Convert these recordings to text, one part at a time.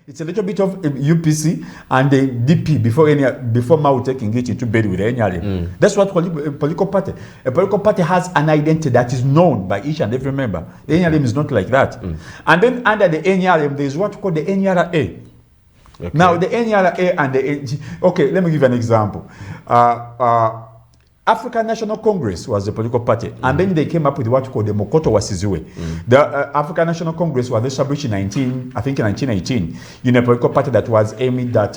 It's a little bit of UPC and the DP before Mao taking it into bed with the NRM. That's what political party. A political party has an identity that is known by each and every member. The NRM is not like that. And then under the NRM, there is what called the NRA. Okay. Now the NRA and the okay, let me give an example. African National Congress was a political party, and then they came up with what called the Mokoto Wasizwe. The African National Congress was established in 1918, in a political party that was aimed at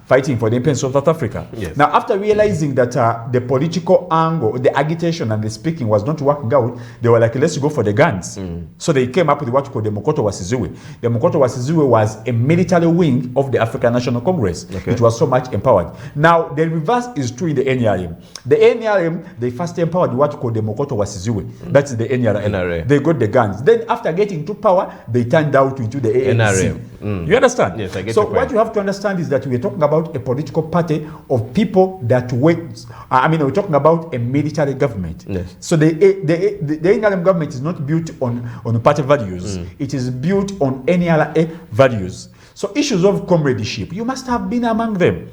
fighting for the independence of South Africa. Yes. Now, after realizing that the political angle, the agitation and the speaking was not working out, they were like, let's go for the guns. So they came up with what called the Mokoto Wasizwe. The Mokoto Wasizwe was a military wing of the African National Congress. It was so much empowered. Now, the reverse is true in the NRM. The NRM, they first empowered what called the Mokoto Wasizwe. That's the NRA. They got the guns. Then after getting to power, they turned out into the ANC. You understand? Yes, I get so your point. what you have to understand is that we're talking about a political party of people that wait. We're talking about a military government. Yes. So the NRM government is not built on party values. It is built on NRA values. So issues of comradeship, you must have been among them.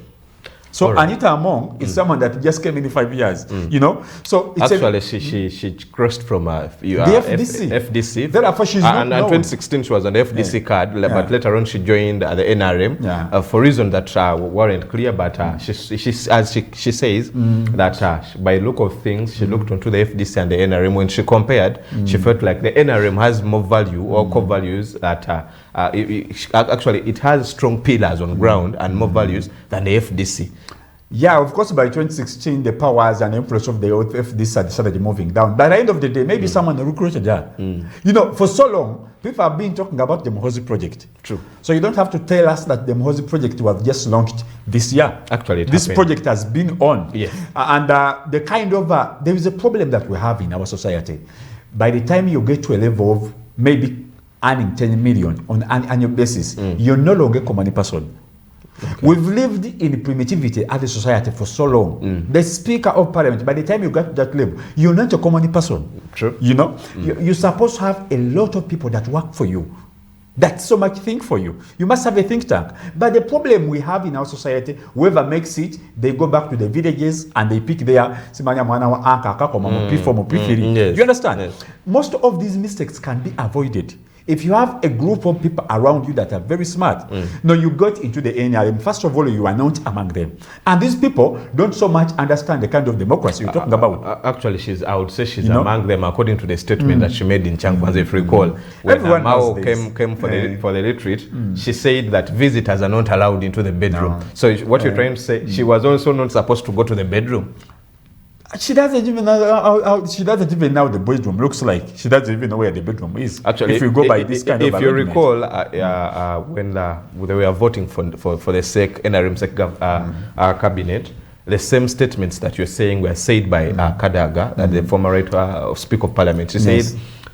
So right. Anita Among is someone that just came in 5 years, you know. So it's actually she crossed from the FDC. Therefore, she's not and 2016 she was on the FDC card, but later on she joined the NRM for reasons that weren't clear. But she says that by look of things, she looked onto the FDC and the NRM. When she compared, she felt like the NRM has more value or core values that actually it has strong pillars on ground and more values than the FDC. Yeah, of course, by 2016, the powers and influence of the FDC started moving down. By the end of the day, maybe someone recruited her. You know, for so long, people have been talking about the Muhoozi project. True. So you don't have to tell us that the Muhoozi project was just launched this year. Actually, this project has been on. Yes. And the kind of, there is a problem that we have in our society. By the time you get to a level of maybe earning 10 million on an annual basis, you're no longer a common person. Okay. We've lived in primitivity as a society for so long. The Speaker of Parliament, by the time you get to that level, you're not a common person. True. You know, you're supposed to have a lot of people that work for you. That's so much think for you. You must have a think tank. But the problem we have in our society, whoever makes it, they go back to the villages and they pick their You understand? Yes. Most of these mistakes can be avoided. If you have a group of people around you that are very smart, now you got into the NRM, first of all, you are not among them. And these people don't so much understand the kind of democracy you're talking about. Actually, I would say she's among them, according to the statement that she made in Changkwanze, if you recall. When Mao came for the retreat, she said that visitors are not allowed into the bedroom. So what you're trying to say, she was also not supposed to go to the bedroom. She doesn't even know she doesn't even know the bedroom looks like. She doesn't even know where the bedroom is. Actually, if you go by this kind of if you recall, when they were voting for the SEC NRM SEC cabinet, the same statements that you're saying were said by Kadaga, the former Speaker of Parliament. She said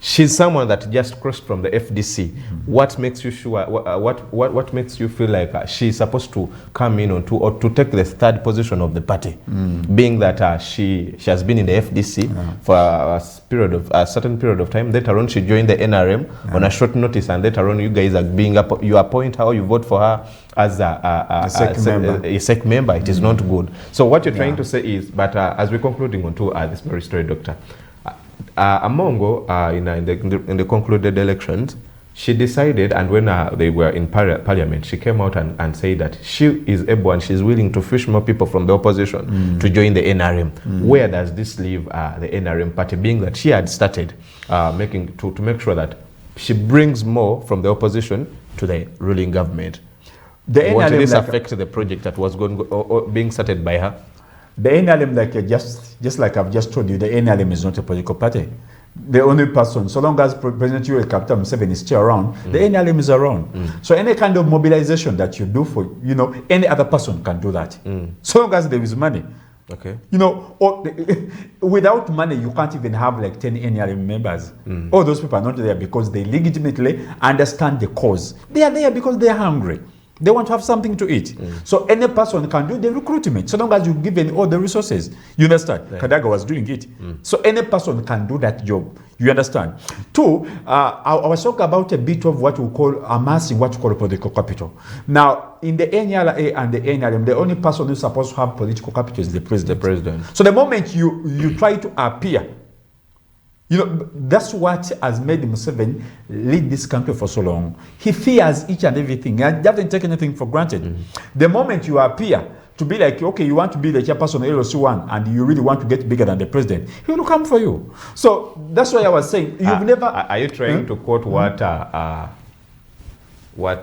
she's someone that just crossed from the FDC. What makes you sure? What makes you feel like she's supposed to come in or to take the third position of the party, being that she has been in the FDC for a certain period of time. Later on, she joined the NRM on a short notice, and later on, you guys are you appoint her, or you vote for her as a SEC member. It is not good. So what you're trying to say is, but as we're concluding on to this very story, Doctor. Amongo, in the concluded elections, she decided, and when they were in parliament, she came out and said that she is able and she's willing to fish more people from the opposition to join the NRM. Where does this leave the NRM party, being that she had started to make sure that she brings more from the opposition to the ruling government? What did this affect the project that was being started by her? The NRM, just like I've just told you, the NRM is not a political party. The only person, so long as President Yoweri Kaguta Museveni is still around, the NRM is around. So any kind of mobilization that you do for, any other person can do that. So long as there is money. Okay. Without money, you can't even have like 10 NRM members. All those people are not there because they legitimately understand the cause. They are there because they are hungry. They want to have something to eat. So any person can do the recruitment, so long as you give them all the resources. You understand? Yeah. Kadaga was doing it. So any person can do that job. You understand? Two, I was talking about a bit of what we call amassing what we call political capital. Now, in the NRA and the NRM, the only person who's supposed to have political capital is the president. The president. So the moment you try to appear, you know, that's what has made Museveni lead this country for so long. He fears each and everything. He doesn't take anything for granted. The moment you appear to be like, okay, you want to be the chairperson of LOC1 and you really want to get bigger than the president, he will come for you. So that's why I was saying, you've never... Are you trying to quote what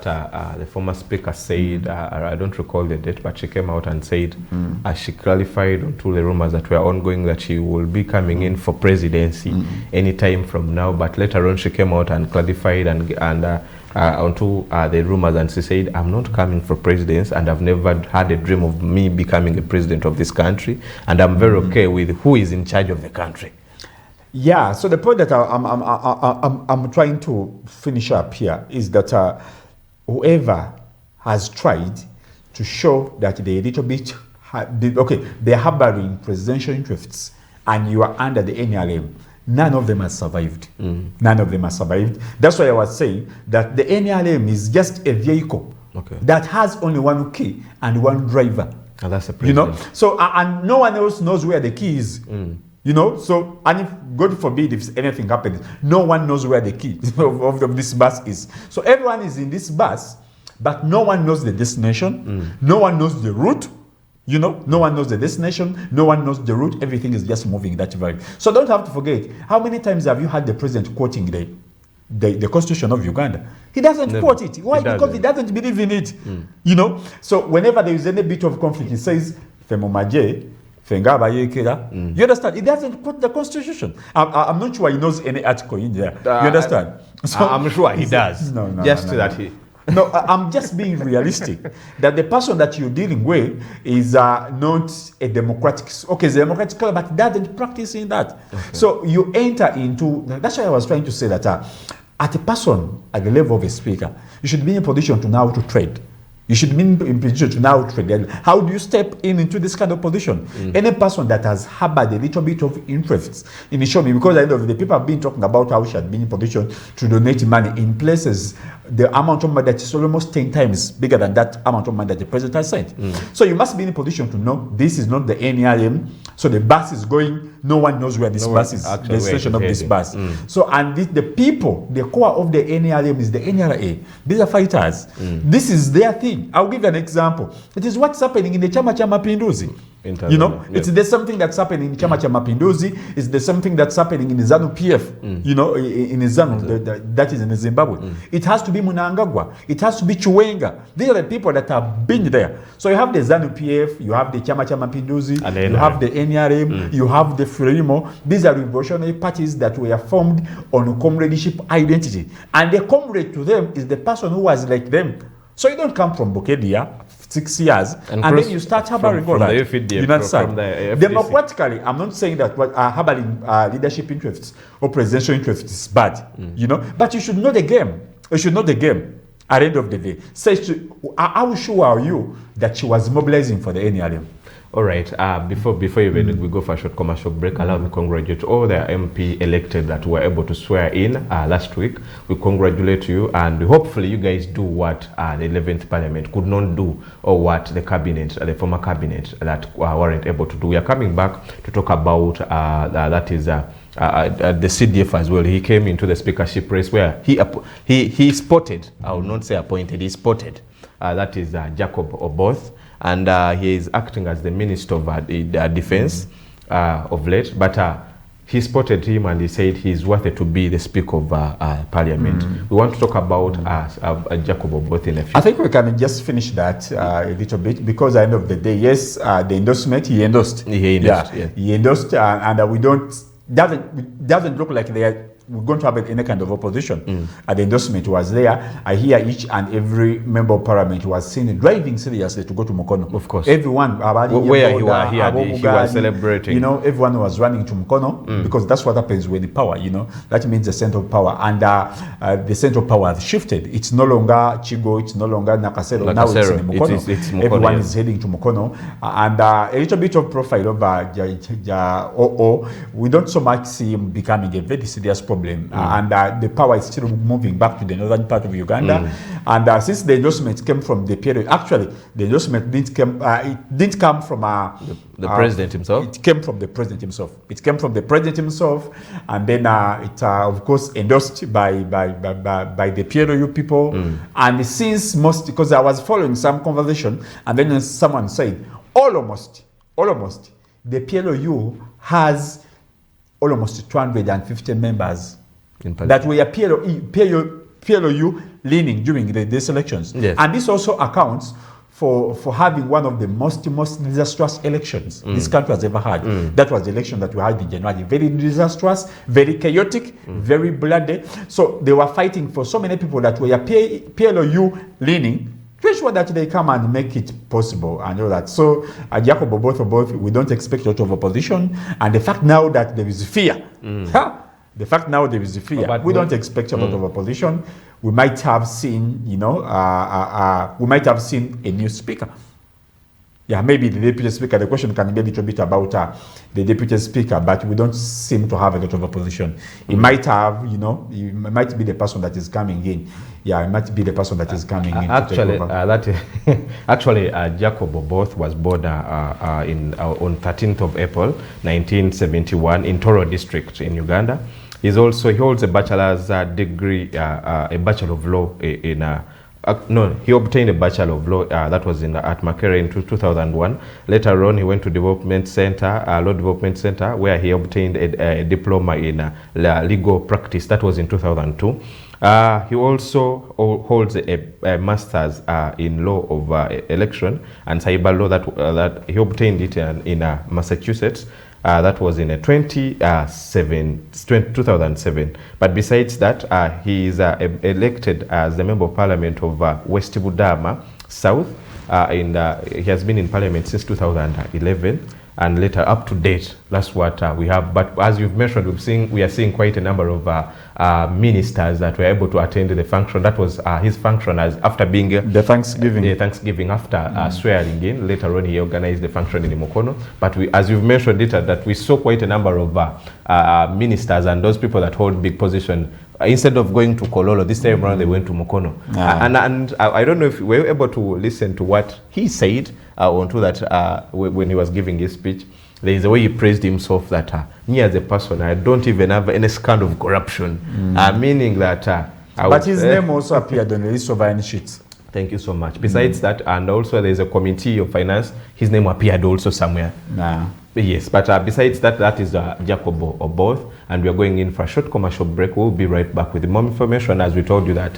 the former speaker said? I don't recall the date, but she came out and said, she clarified onto the rumors that were ongoing that she will be coming in for presidency anytime from now, but later on she came out and clarified and onto the rumors, and she said, I'm not coming for presidency, and I've never had a dream of me becoming a president of this country, and I'm very okay with who is in charge of the country. Yeah, so the point that I'm trying to finish up here is that whoever has tried to show that they're a little bit, they're harboring presidential interests and you are under the NRM, none of them has survived. None of them has survived. That's why I was saying that the NRM is just a vehicle that has only one key and one driver. And that's the president. You know, so and no one else knows where the key is. You know, so, and if, God forbid, if anything happens, no one knows where the key of this bus is. So everyone is in this bus, but no one knows the destination. No one knows the route. You know, no one knows the destination. No one knows the route. Everything is just moving that way. So don't have to forget, how many times have you had the president quoting the Constitution of Uganda? He doesn't quote it. Why? Because he doesn't believe in it. You know, so whenever there is any bit of conflict, he says, Femomaje, you understand? He doesn't quote the Constitution. I'm not sure he knows any article in there. You understand? So, I'm sure he does. No, No, I'm just being realistic. That the person that you're dealing with is not a democratic. Okay, it's a democratic, but doesn't practice in that. So you enter into. That's why I was trying to say that at a person at the level of a speaker, you should be in a position to know how to trade. You should be in position to now trade. How do you step into this kind of position? Any person that has harbored a little bit of interest in showing, because I know the people have been talking about how she had been in position to donate money in places, the amount of money that is almost 10 times bigger than that amount of money that the president has sent. So you must be in a position to know this is not the NRM. So the bus is going, no one knows where this bus is, the station of this bus. So, and the people, the core of the NRM is the NRA. These are fighters. This is their thing. I'll give you an example. It is what's happening in the Chama cha Mapinduzi. You know, it's the something that's happening in Chama cha Mapinduzi. It's the something that's happening in the ZANU PF. You know, in the ZANU, that is in Zimbabwe. It has to be Mnangagwa. It has to be Chiwenga. These are the people that have been there. So you have the ZANU PF, you have the Chama cha Mapinduzi, you have the NRM, you have the Frelimo. These are revolutionary parties that were formed on comradeship identity. And the comrade to them is the person who was like them. So you don't come from Bukedia, 6 years, and then you start harboring all that. You understand? Democratically, I'm not saying that what harboring leadership interests or presidential interests is bad, you know, but you should know the game. You should know the game at the end of the day. So how sure are you that she was mobilizing for the NRM? All right. Before even we go for a short commercial break, allow me to congratulate all the MP elected that were able to swear in last week. We congratulate you, and hopefully you guys do what the 11th Parliament could not do, or what the cabinet, the former cabinet, that weren't able to do. We are coming back to talk about that is the CDF as well. He came into the speakership race where he spotted. I will not say appointed. He spotted. That is Jacob Oboth. And he is acting as the Minister of Defense of late, but he spotted him and he said he's worth it to be the Speaker of Parliament. We want to talk about Jacob Oboth in a few. I think we can just finish that a little bit, because at the end of the day, yes, the endorsement, he endorsed. He endorsed, yeah. He endorsed, and we doesn't look like they are we're going to have any kind of opposition. And the endorsement was there. I hear each and every member of parliament was seen driving seriously to go to Mukono. Of course. Everyone, where he was celebrating. You know, everyone was running to Mukono because that's what happens when the power, you know, that means the center of power. And the center of power has shifted. It's no longer Chigo, it's no longer Nakasero. Now it's in Mukono. It's Mukono. Everyone is heading to Mukono. And a little bit of profile of we don't so much see him becoming a very serious problem. And the power is still moving back to the northern part of Uganda. And since the endorsement came from the period, actually, the endorsement didn't come from the president himself. It came from the president himself. It came from the president himself, and then it of course endorsed by the PLU people. And since because I was following some conversation, and then someone said almost the PLU has almost 250 members that were PLU leaning during these elections. Yes. And this also accounts for having one of the most disastrous elections this country has ever had. That was the election that we had in January. Very disastrous, very chaotic, very bloody. So they were fighting for so many people that were PLU leaning to ensure that they come and make it possible and all that. So at Jacob Oboth, we don't expect a lot of opposition. And the fact now that there is fear, we don't expect a lot of opposition. We might have seen, we might have seen a new speaker. Yeah, maybe the deputy speaker. The question can be a little bit about the deputy speaker, but we don't seem to have a lot of opposition. It might have, it might be the person that is coming in. Yeah, it might be the person that is coming in. Actually, Jacob Oboth was born on 13th of April, 1971, in Toro district in Uganda. He holds a bachelor's degree, a Bachelor of Law he obtained a Bachelor of Law that was at Makerere in 2001. Later on, he went to Development Center, Law Development Center, where he obtained a diploma in legal practice. That was in 2002. He also holds a master's in law of election and cyber law that he obtained it in Massachusetts. That was in 2007. But besides that, he is elected as the Member of Parliament of West Budama South. He has been in Parliament since 2011. And later, up to date, that's what we have. But as you've mentioned, we are seeing quite a number of ministers that were able to attend the function. That was his function after being the Thanksgiving. The Thanksgiving after swearing in. Later on, he organized the function in Mukono. But as you've mentioned later, that we saw quite a number of ministers and those people that hold big position. Instead of going to Kololo, this time around they went to Mukono. And I don't know if we were able to listen to what he said onto that when he was giving his speech. There is a way he praised himself that me as a person, I don't even have any kind of corruption. Meaning that... but his name also appeared on the list of iron sheets. Thank you so much. Besides that, and also there's a committee of finance, his name appeared also somewhere. Yes, but besides that, that is Jacob Oboth, and we are going in for a short commercial break. We'll be right back with more information. As we told you that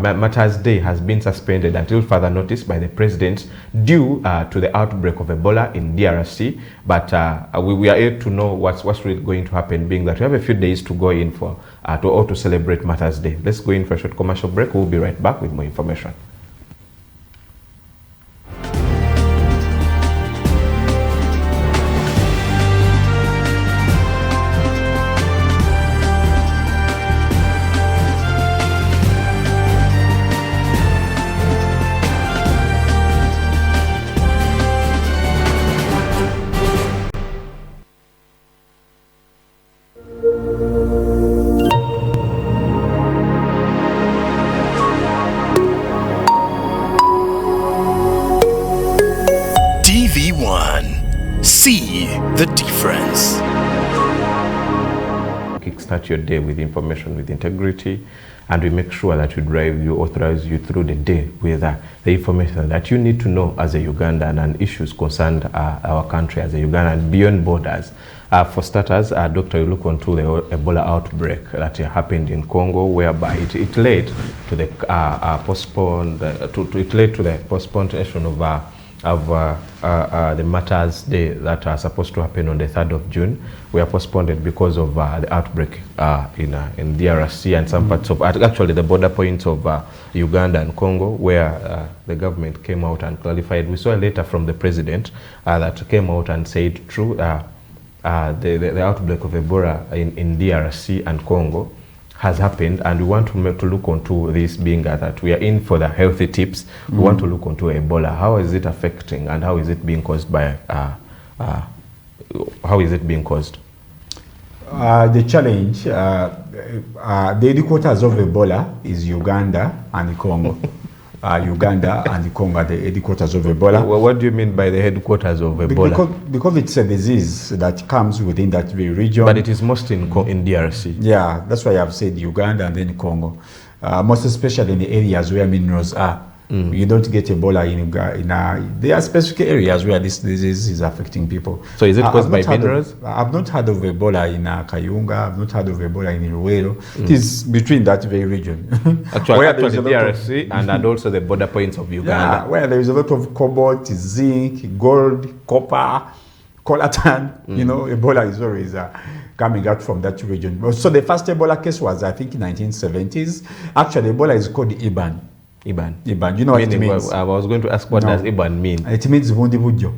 Matters Day has been suspended until further notice by the president due to the outbreak of Ebola in DRC. But we are able to know what's really going to happen, being that we have a few days to go in for to celebrate Matters Day. Let's go in for a short commercial break. We'll be right back with more information. Kickstart your day with information, with integrity, and we make sure that we drive you, authorize you through the day with the information that you need to know as a Ugandan and issues concerned our country as a Ugandan beyond borders. For starters, Dr. you look onto the Ebola outbreak that happened in Congo, whereby it led to the postponed postponation of of the Matters Day that are supposed to happen on the 3rd of June were postponed because of the outbreak in DRC and some parts of, actually the border points of Uganda and Congo, where the government came out and clarified. We saw a letter from the president that came out and said, true, the outbreak of Ebola in DRC and Congo has happened, and we want to look onto this, being that we are in for the healthy tips. We want to look onto Ebola. How is it affecting, and how is it being caused by how is it being caused? The challenge, the headquarters of Ebola is Uganda and Congo. Uganda and Congo are the headquarters of Ebola. What do you mean by the headquarters of Ebola? Because it's a disease that comes within that very region. But it is most in DRC. Yeah, that's why I've said Uganda and then Congo. Most especially in the areas where minerals are. You don't get Ebola there are specific areas where this disease is affecting people. So is it caused by minerals? I've not heard of Ebola in Kayunga. I've not heard of Ebola in Luwero. It is between that very region. Actually DRC and also the border points of Uganda. Yeah, where there is a lot of cobalt, zinc, gold, copper, coltan. You know, Ebola is always coming out from that region. So the first Ebola case was, I think, in 1970s. Actually, Ebola is called IBAN. IBAN. You know what it means? I was going to ask, what does IBAN mean? It means bundi bujo.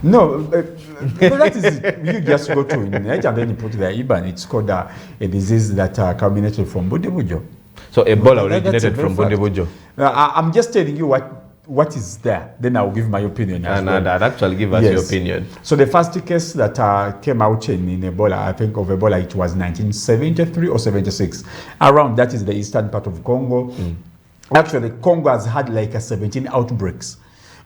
No, that is it. You just go to internet and then you put the IBAN. It's called a disease that culminated from bundi bujo. So Ebola originated from bundi bujo. I'm just telling you what is there. Then I'll give my opinion. And actually give us your opinion. So the first case that came out in Ebola, I think of Ebola, it was 1973 or 76. Around that is the eastern part of Congo. Actually, Congo has had like 17 outbreaks.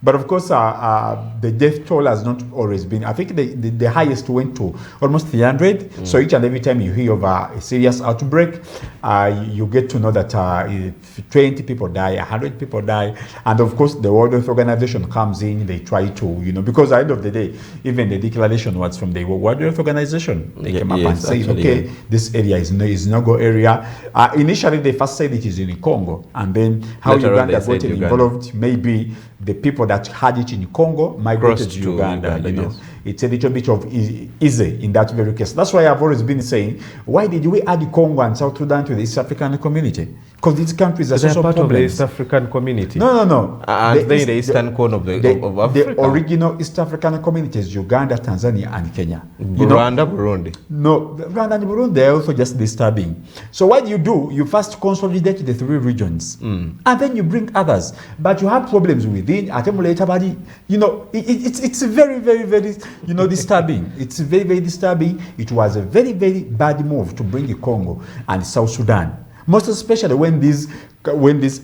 But of course, the death toll has not always been. I think the highest went to almost 300. So each and every time you hear of a serious outbreak, you get to know that 20 people die, 100 people die. And of course, the World Health Organization comes in, they try to, because at the end of the day, even the declaration was from the World Health Organization. They came up and said, okay, this area is no-go area. Initially, they first said it is in Congo. And then how Uganda got involved, maybe the people that had it in Congo migrated to Uganda. Yes. It's a little bit of easy in that very case. That's why I've always been saying, why did we add Congo and South Sudan to the East African community? Because these countries are social part problems. Of the East African community. No. And they the eastern corner of Africa. The original East African communities, Uganda, Tanzania, and Kenya. Rwanda, Burundi. No, Rwanda and Burundi, they're also just disturbing. So what do, you first consolidate the three regions, and then you bring others. But you have problems within, it's very, very, very, disturbing. It's very, very disturbing. It was a very, very bad move to bring the Congo and South Sudan. Most especially when these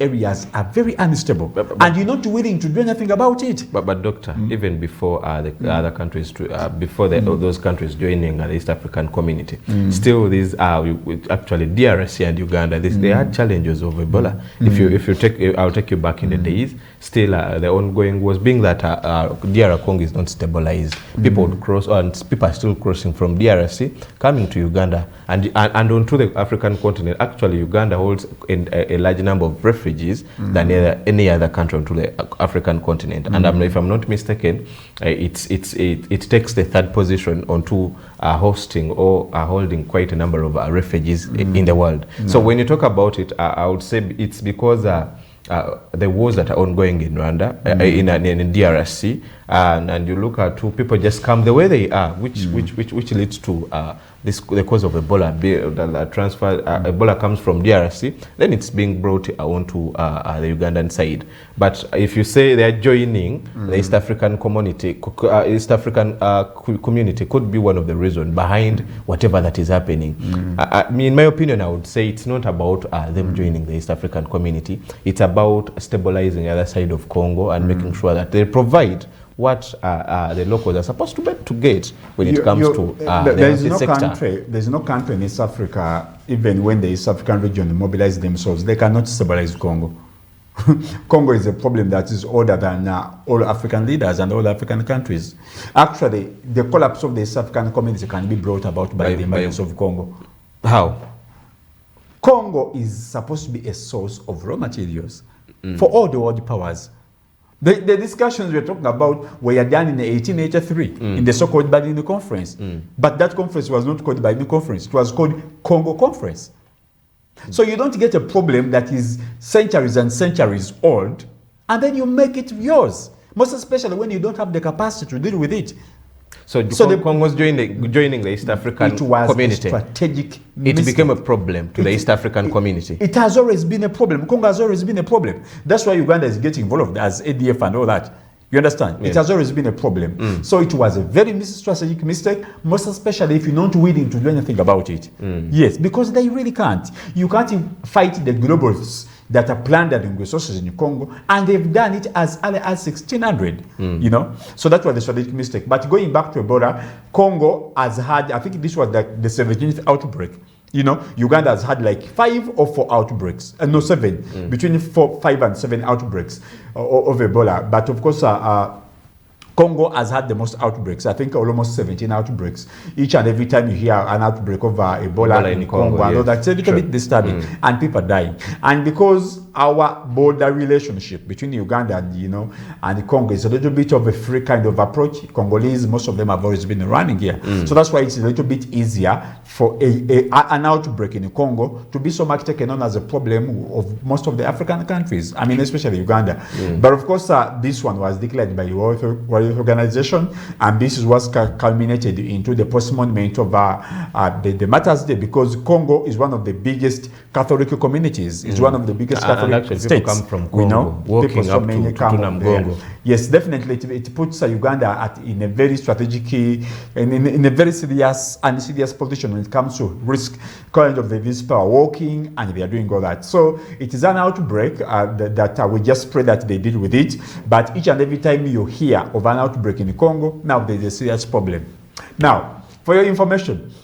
areas are very unstable, and you're not willing to do anything about it. But doctor, even before the other countries, before those countries joining the East African community, still these are actually DRC and Uganda. They had challenges of Ebola. If you take, I'll take you back in the days. Still, the ongoing was being that DR Congo is not stabilized. People would cross, and people are still crossing from DRC, coming to Uganda, and onto the African continent. Actually, Uganda holds a large number of refugees than any other country onto the African continent. And if I'm not mistaken, it takes the third position onto hosting or holding quite a number of refugees in the world. So when you talk about it, I would say it's because the wars that are ongoing in Rwanda, in DRC, and you look at people just come the way they are, which leads to the cause of Ebola. The transfer Ebola comes from DRC, then it's being brought onto the Ugandan side. But if you say they are joining the East African community, community could be one of the reasons behind whatever that is happening. In my opinion, I would say it's not about them joining the East African community. It's about stabilizing the other side of Congo and making sure that they provide what the locals are supposed to get when it comes to the sector. There's no country in East Africa, even when the East African region mobilize themselves, they cannot stabilize Congo. Congo is a problem that is older than all African leaders and all African countries. Actually, the collapse of the East African community can be brought about by the emergence of Congo. How? Congo is supposed to be a source of raw materials for all the world powers. The discussions we're talking about were done in 1883 in the so-called Berlin Conference. But that conference was not called Berlin Conference. It was called Congo Conference. So you don't get a problem that is centuries and centuries old, and then you make it yours. Most especially when you don't have the capacity to deal with it. So the Congo's joining the East African community. A strategic it mistake. became a problem to the East African community. It has always been a problem. Congo has always been a problem. That's why Uganda is getting involved as ADF and all that. You understand? Yes. It has always been a problem. So it was a very strategic mistake, most especially if you're not willing to do anything about it. Yes, because they really can't. You can't fight the globalists that are plundering resources in Congo, and they've done it as early as 1600, you know. So that was the strategic mistake. But going back to Ebola, Congo has had, I think this was the 17th outbreak. You know, Uganda has had like 5 or 4 outbreaks, no 7, between 5 and 7 outbreaks of Ebola. But of course, Congo has had the most outbreaks. I think almost 17 outbreaks. Each and every time you hear an outbreak of Ebola in Congo, I know that's a little bit disturbing, and people are dying. And because our border relationship between Uganda and, you know, and Congo is a little bit of a free kind of approach. Congolese, most of them have always been running here. So that's why it's a little bit easier for an outbreak in Congo to be so much taken on as a problem of most of the African countries. I mean, especially Uganda. But of course, this one was declared by the World Organization, and this is what's culminated into the postponement of the Matters Day, because Congo is one of the biggest Catholic communities. It's one of the biggest Catholic actually states. people come from Congo, we know walking people up from to many come Tunamgongo. there. Yes, definitely. It puts Uganda in a very strategic, in a very serious position when it comes to risk. Kind of these people are walking and they are doing all that. So it is an outbreak that we just pray that they deal with it. But each and every time you hear of an outbreak in Congo, now there's a serious problem. Now, for your information,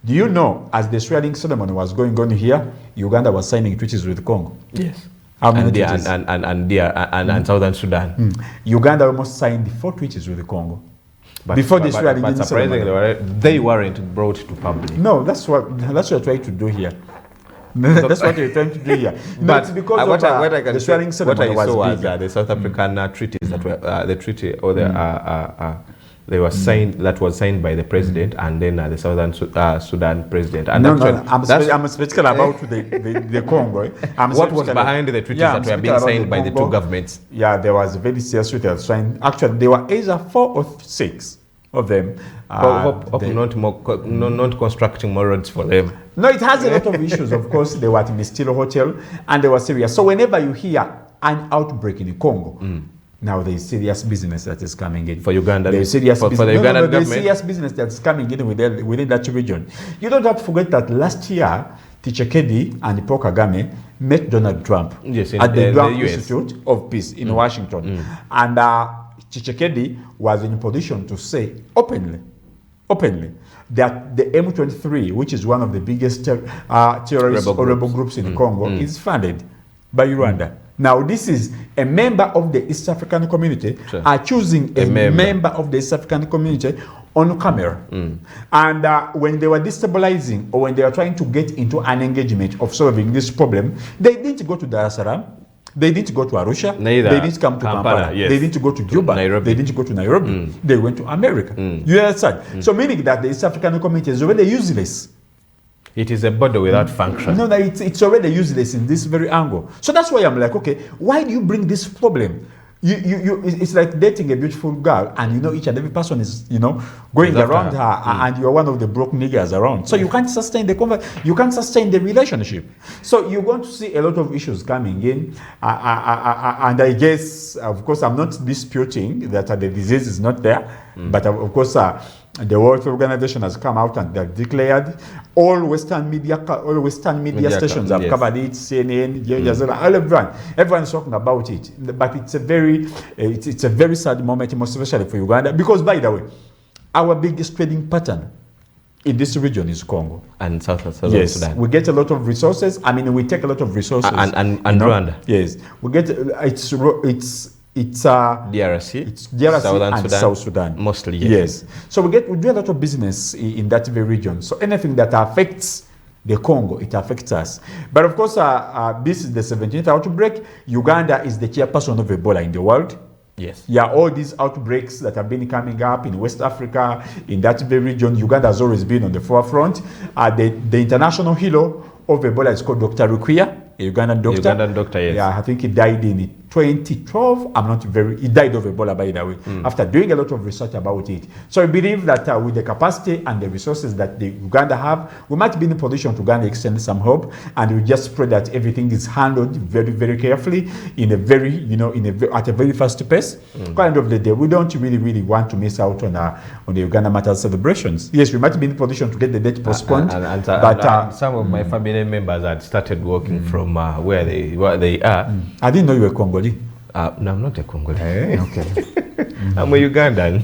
do you know, as the swearing ceremony was going on here, Uganda was signing treaties with Congo? Yes. How many And, treaties? and Southern Sudan. Uganda almost signed 4 treaties with Congo. Before the swearing but surprisingly, ceremony. they weren't brought to public. No, that's what you're trying to do here. That's what you're trying to do here. No, But it's because what of I can the say, swearing what ceremony I saw was bigger. the South African treaties that were the treaty or the they were signed, that was signed by the president and then the Southern Sudan president. And No, actually, I'm speaking about the Congo. what was behind the treaties that were being signed by the two governments? Yeah, there was a very serious treaty that was signed. Actually, there were either 4 or 6 of them. Not constructing more roads for them. No, it has a lot of issues. Of course, they were at Mistilo Hotel and they were serious. So whenever you hear an outbreak in the Congo, now there is serious business that is coming in. For Uganda, there is serious for the Ugandan there's government. serious business that's coming in within that region. You don't have to forget that last year, Tshisekedi and Paul Kagame met Donald Trump at the Brown Institute of Peace in Washington. And Tshisekedi was in a position to say openly, that the M23, which is one of the biggest terrorist or rebel groups in Congo, is funded by Rwanda. Now, this is a member of the East African community choosing a member of the East African community on camera. And when they were destabilizing or when they were trying to get into an engagement of solving this problem, they didn't go to Dar es Salaam. They didn't go to Arusha. Neither. They didn't come to Kampala. Yes. They didn't go to Juba. Nairobi. They didn't go to Nairobi. They went to America. You understand? So meaning that the East African community is already useless. It is a border without function. No, it's already useless in this very angle. So that's why I'm like, okay, why do you bring this problem? It's like dating a beautiful girl, and you know each and every person is, going around her, and you're one of the broke niggas around. So you can't sustain you can't sustain the relationship. So you're going to see a lot of issues coming in, and I guess, of course, I'm not disputing that the disease is not there, but of course. The World Organization has come out and they've declared all Western media stations have covered it. CNN, Jazeera, everyone's talking about it. But it's a very sad moment, most especially for Uganda, because by the way, our biggest trading pattern in this region is Congo and South yes, Sudan. We get a lot of resources. I mean, we take a lot of resources. And Rwanda. Yes, we get it's DRC, it's DRC Southern and Sudan, South Sudan mostly. Yes. So we do a lot of business in that very region. So anything that affects the Congo, it affects us. But of course, this is the 17th outbreak. Uganda is the chairperson of Ebola in the world. Yes. Yeah, all these outbreaks that have been coming up in West Africa, in that very region, Uganda has always been on the forefront. The international hero of Ebola is called Dr. Rukia, a Ugandan doctor. Ugandan doctor, yes. Yeah, I think he died in 2012. He died of Ebola, by the way, after doing a lot of research about it. So I believe that with the capacity and the resources that the Uganda have, we might be in a position to go and extend some hope, and we just pray that everything is handled very, very carefully in a very, at a very fast pace. At the end of the day, we don't really want to miss out on the Uganda Matters celebrations. Yes, we might be in a position to get the date postponed, but some of my family members had started working from where they are. I didn't know you were Congolese. No, I'm not a Congolese. Hey, okay. I'm a Ugandan.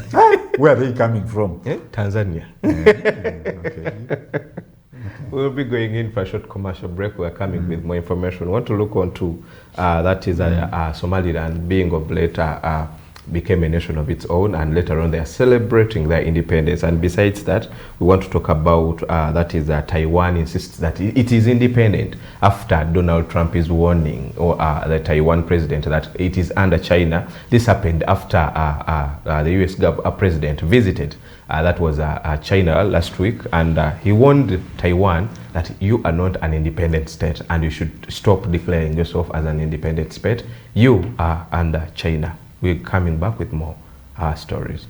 Where are they coming from? Tanzania. Okay. We'll be going in for a short commercial break. We're coming with more information. We want to look on to that is Somaliland being of late became a nation of its own, and later on they are celebrating their independence. And besides that, we want to talk about that is Taiwan insists that it is independent after Donald Trump is warning, or the Taiwan president, that it is under China. This happened after the US president visited that was China last week, and he warned Taiwan that you are not an independent state and you should stop declaring yourself as an independent state. You are under China. We're coming back with more stories.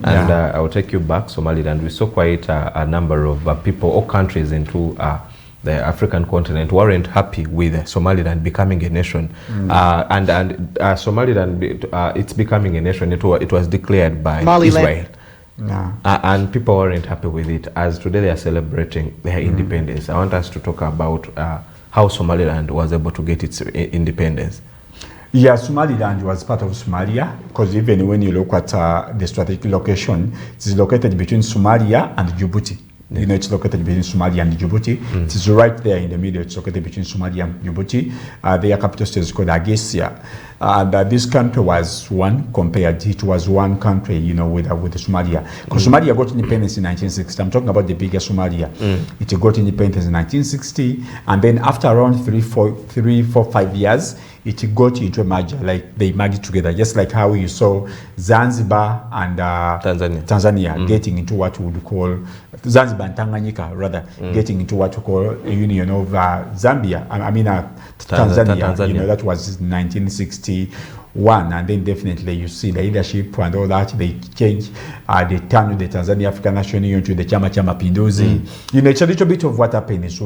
And I'll take you back, Somaliland. We saw quite a number of people or countries into the African continent weren't happy with Somaliland becoming a nation. And Somaliland, it's becoming a nation. It was declared by Israel. No. And people weren't happy with it. As today they are celebrating their independence. I want us to talk about how Somaliland was able to get its independence. Yeah, Somaliland was part of Somalia, because even when you look at the strategic location, it's located between Somalia and Djibouti. You know, it's located between Somalia and Djibouti. It is right there in the middle. It's located between Somalia and Djibouti. Their capital state is called Hargeisa. And this country was one compared, it was one country, you know, with Somalia. Because Somalia got independence in 1960. I'm talking about the bigger Somalia. It got independence in 1960. And then after around 3, 4, 5 years, it got into a merger, like they merged together, just like how you saw Zanzibar and Tanzania getting into what we would call Zanzibar and Tanganyika, rather, getting into what we call a union of Zambia. Tanzania. You know, that was 1961, and then definitely you see the leadership and all that. They changed, they turned the Tanzania African National Union to the Chama cha Mapinduzi. You know, it's a little bit of what happened with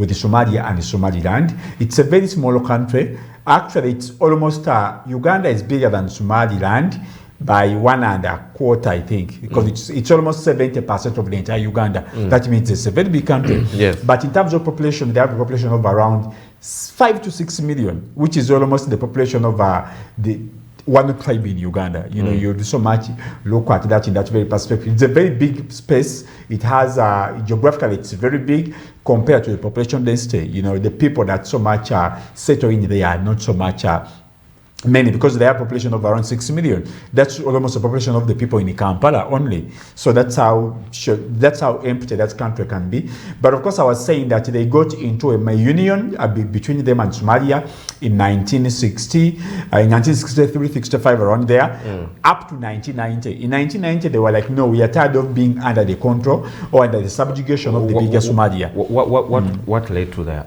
the Somalia and the Somaliland. It's a very small country. Actually, it's almost Uganda is bigger than Somaliland by 1.25, I think, because it's almost 70% of the entire Uganda. That means it's a very big country. Yes. But in terms of population, they have a population of around 5 to 6 million, which is almost the population of the one tribe in Uganda. You know, you do so much look at that in that very perspective. It's a very big space. It has geographically, it's very big compared to the population density. You know, the people that so much settle in there are not so much many, because they have a population of around 6 million. That's almost the population of the people in Kampala only. So that's how empty that country can be. But of course, I was saying that they got into a union between them and Somalia in 1960, in 1963, 65, around there, up to 1990. In 1990, they were like, no, we are tired of being under the control or under the subjugation of the bigger Somalia. What led to the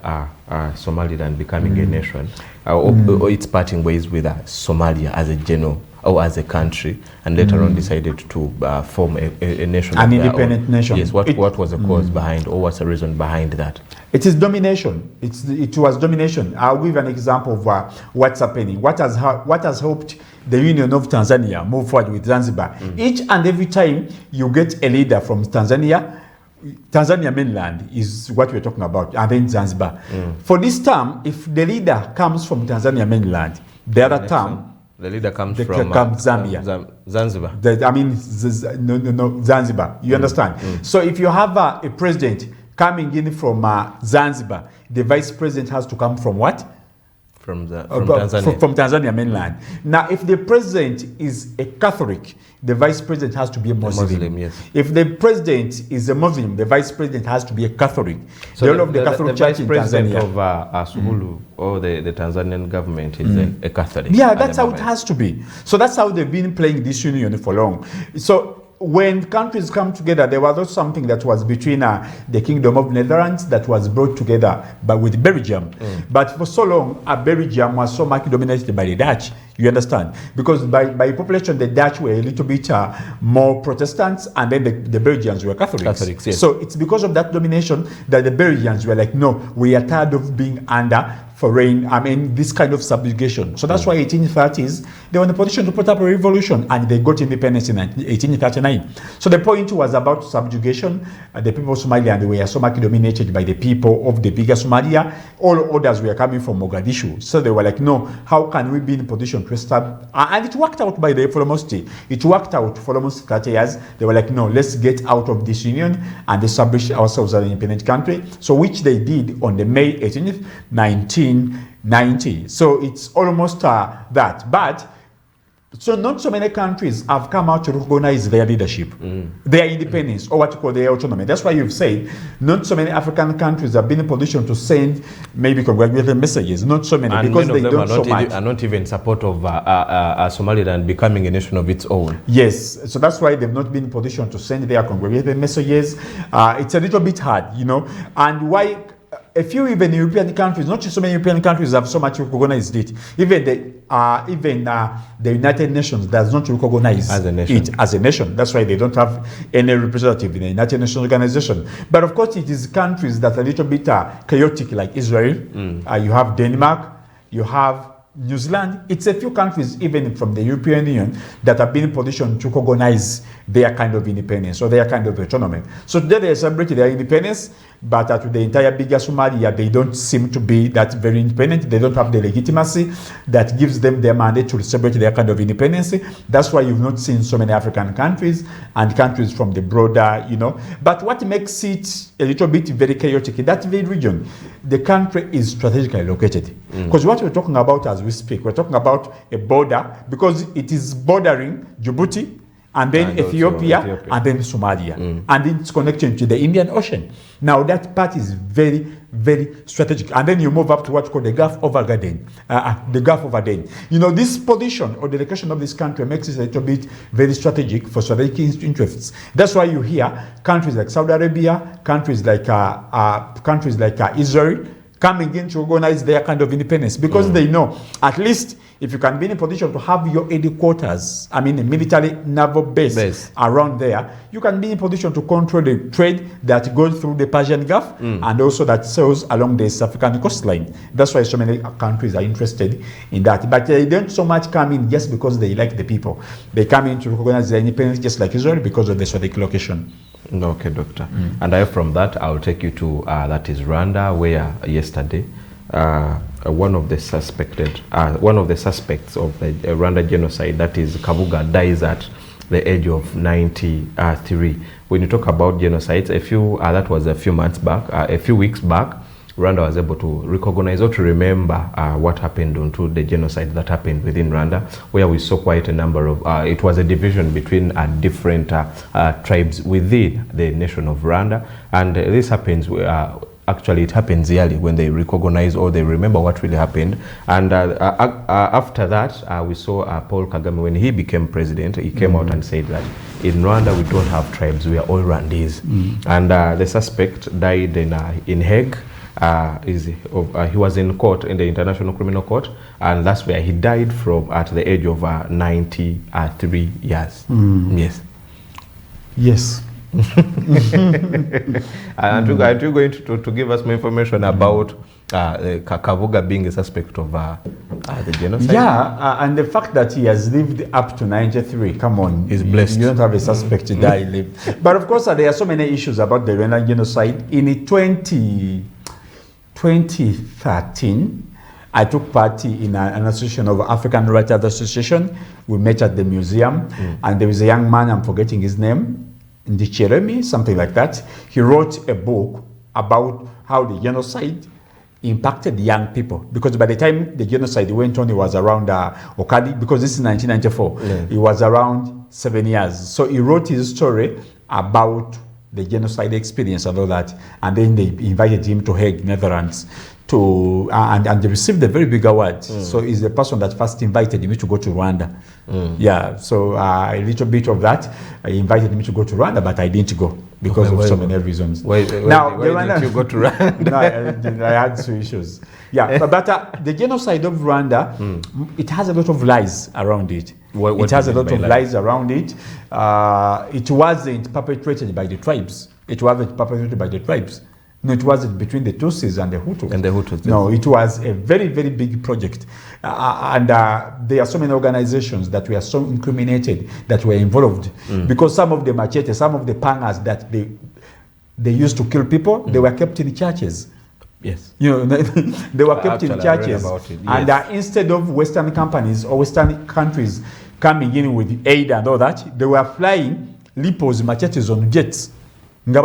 Somaliland becoming a nation, or its parting ways with Somalia as a general or as a country, and later on decided to form a nation, an independent nation? Yes. What was the cause behind, or what's the reason behind that? It is domination. It was domination. I'll give an example of what's happening. What has helped the Union of Tanzania move forward with Zanzibar? Each and every time you get a leader from Tanzania mainland is what we're talking about, and then Zanzibar. For this term, if the leader comes from Tanzania mainland, the other term The leader comes They from come Zambia. Zanzibar. Zanzibar. You understand? So if you have a president coming in from Zanzibar, the vice president has to come from what? From Tanzania. From Tanzania mainland. Now, if the president is a Catholic, the vice president has to be a Muslim. Yes. If the president is a Muslim, the vice president has to be a Catholic. So the role of the Catholic Church vice in president Tanzania. of Suluhu or the Tanzanian government is a Catholic. Yeah, that's how it has to be. So that's how they've been playing this union for long. So when countries come together, there was something that was between the Kingdom of Netherlands that was brought together with Belgium. But for so long, Belgium was so much dominated by the Dutch. You understand? Because by population, the Dutch were a little bit more Protestants, and then the Belgians were Catholics. Yes. So it's because of that domination that the Belgians were like, no, we are tired of being under this kind of subjugation. So that's why 1830s, they were in a position to put up a revolution, and they got independence in 1839. So the point was about subjugation. The people of Somaliland were so much dominated by the people of the bigger Somalia. All others were coming from Mogadishu. So they were like, no, how can we be in a position to establish? And it worked out for almost 30 years. They were like, no, let's get out of this union and establish ourselves as an independent country. So which they did on the May 18th, 1990. So it's almost that. But so not so many countries have come out to recognize their leadership, their independence, or what you call their autonomy. That's why you've said not so many African countries have been in a position to send maybe congratulatory messages. Not so many, and because many they of them don't so much. Are not even in support of Somaliland becoming a nation of its own. Yes, so that's why they've not been in a position to send their congratulatory messages. It's a little bit hard, and why. A few even European countries, not so many European countries have so much recognized it. Even the United Nations does not recognize it as a nation. That's why they don't have any representative in the United Nations organization. But of course, it is countries that are a little bit chaotic, like Israel. You have Denmark. You have New Zealand. It's a few countries, even from the European Union, that have been in position to recognize their kind of independence or their kind of autonomy. So today they celebrate their independence, but to the entire bigger Somalia, they don't seem to be that very independent. They don't have the legitimacy that gives them their mandate to celebrate their kind of independence. That's why you've not seen so many African countries and countries from the broader, But what makes it a little bit very chaotic in that very region, the country is strategically located. Because what we're talking about as we speak, we're talking about a border, because it is bordering Djibouti, and then Ethiopia, and then Somalia. And it's connected to the Indian Ocean. Now that part is very, very strategic. And then you move up to what's called the Gulf of Aden. This position or the location of this country makes it a little bit very strategic for strategic interests. That's why you hear countries like Saudi Arabia, countries like Israel, coming in to organize their kind of independence, because they know at least if you can be in a position to have your headquarters, a military naval base around there, you can be in a position to control the trade that goes through the Persian Gulf and also that sails along the South African coastline. That's why so many countries are interested in that. But they don't so much come in just because they like the people. They come in to recognize their independence just like Israel because of the strategic location. Okay, Doctor. And from that, I'll take you to that is Rwanda, where yesterday one of the suspects of the Rwanda genocide, that is Kabuga, dies at the age of 93. When you talk about genocides, that was a few months back, a few weeks back, Rwanda was able to recognize or to remember what happened onto the genocide that happened within Rwanda, where we saw quite a number of, it was a division between different tribes within the nation of Rwanda. And this happens, actually it happens yearly when they recognize or they remember what really happened. And after that, we saw Paul Kagame, when he became president, he came out and said that in Rwanda we don't have tribes, we are all Rwandese. And the suspect died in Hague. He was in court, in the International Criminal Court, and that's where he died from at the age of 93 years. Yes. And you're going to give us more information about Kabuga being a suspect of the genocide? Yeah, and the fact that he has lived up to 93, come on. He's blessed. You don't have a suspect to die live. But of course, there are so many issues about the Rwanda genocide. In 2013, I took part in an association of African Writers Association. We met at the museum, and there was a young man, I'm forgetting his name, Ndicheremi, something like that. He wrote a book about how the genocide impacted young people, because by the time the genocide went on, it was around Okadi, because this is 1994, it was around 7 years. So he wrote his story about the genocide experience and all that, and then they invited him to Hague, Netherlands, to and they received a very big award. So he's the person that first invited me to go to Rwanda. Yeah, so a little bit of that. He invited me to go to Rwanda, but I didn't go because of so many reasons. Why didn't you go to Rwanda? No, I had some issues. Yeah, but the genocide of Rwanda, it has a lot of lies around it. What it has a lot of lies around it. It wasn't perpetrated by the tribes. It wasn't perpetrated by the tribes. No, it wasn't between the Tutsis and the Hutus. No, it was a very, very big project. And there are so many organizations that were so incriminated, that were involved. Because some of the machetes, some of the pangas that they used to kill people, they were kept in churches. Yes. You know, they were kept in churches. Yes. And instead of Western companies or Western countries coming in with aid and all that, they were flying Lipos machetes on jets. You know,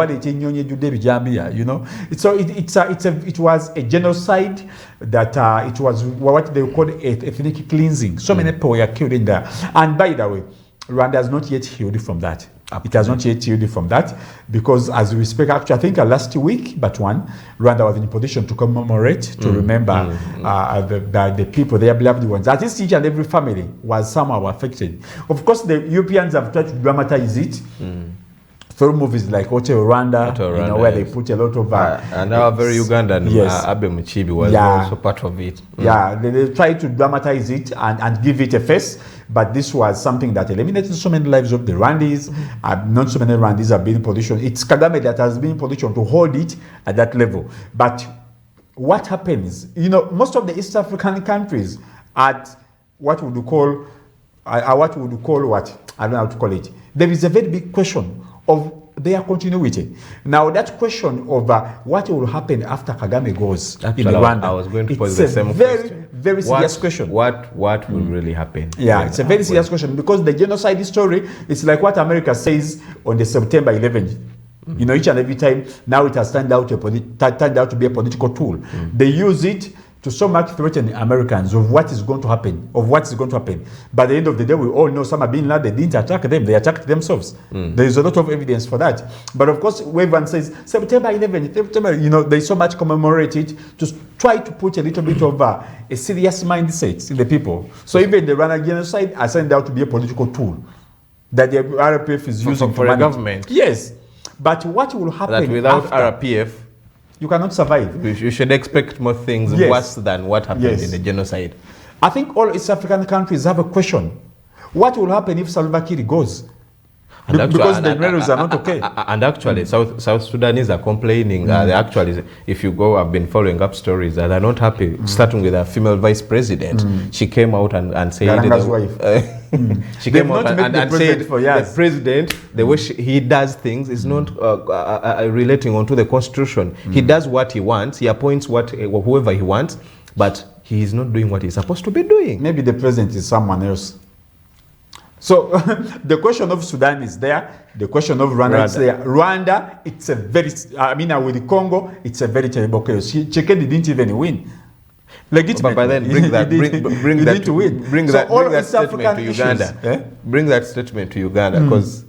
so it was a genocide that it was what they call ethnic cleansing. So many people were killed in there. And by the way, Rwanda has not yet healed from that. It has not yet healed from that, because as we speak, actually, I think last week, Rwanda was in a position to commemorate, to remember the people, their beloved ones. At least each and every family was somehow affected. Of course, the Europeans have tried to dramatize it. Through movies like Hotel Rwanda, you know, where they put a lot of... and our very Ugandan, Abe Muchibi was also part of it. Yeah, they tried to dramatize it and give it a face, but this was something that eliminated so many lives of the Rwandese. Not so many Rwandese have been in position. It's Kagame that has been in position to hold it at that level. But what happens? You know, most of the East African countries at what would you call... I don't know how to call it. There is a very big question of their continuity. Now, that question of what will happen after Kagame goes in Rwanda, I was going to pose the same question. Very serious question. What will really happen? Yeah, it's a very serious question, because the genocide story is like what America says on the September 11th. You know, each and every time, now it has turned out to be a political tool. They use it to so much threaten Americans of what is going to happen, By the end of the day, we all know Osama bin Laden didn't attack them, they attacked themselves. There is a lot of evidence for that. But of course, everyone says, September 11th, you know, there's so much commemorated to try to put a little bit of a serious mindset in the people. So even the Rwanda genocide has turned out to be a political tool that the RPF is using for a government. Yes. But what will happen that without after, RPF, you cannot survive. You should expect more things worse than what happened in the genocide. I think all East African countries have a question. What will happen if Salva Kiir goes? Because the Nueros are not okay. And actually, South Sudanese are complaining. They actually, if you go, I've been following up stories that they're not happy, starting with a female vice president. She came out and said... Garanga's wife. She came out and said the president, the way he does things is not relating onto the constitution. He does what he wants. He appoints whoever he wants, but he is not doing what he's supposed to be doing. Maybe the president is someone else. So the question of Sudan is there. The question of Rwanda is there. Rwanda, it's a very, with Congo, it's a very terrible case. Tshisekedi didn't even win. Legitimately. But then bring that statement to Uganda. Bring that statement to Uganda, because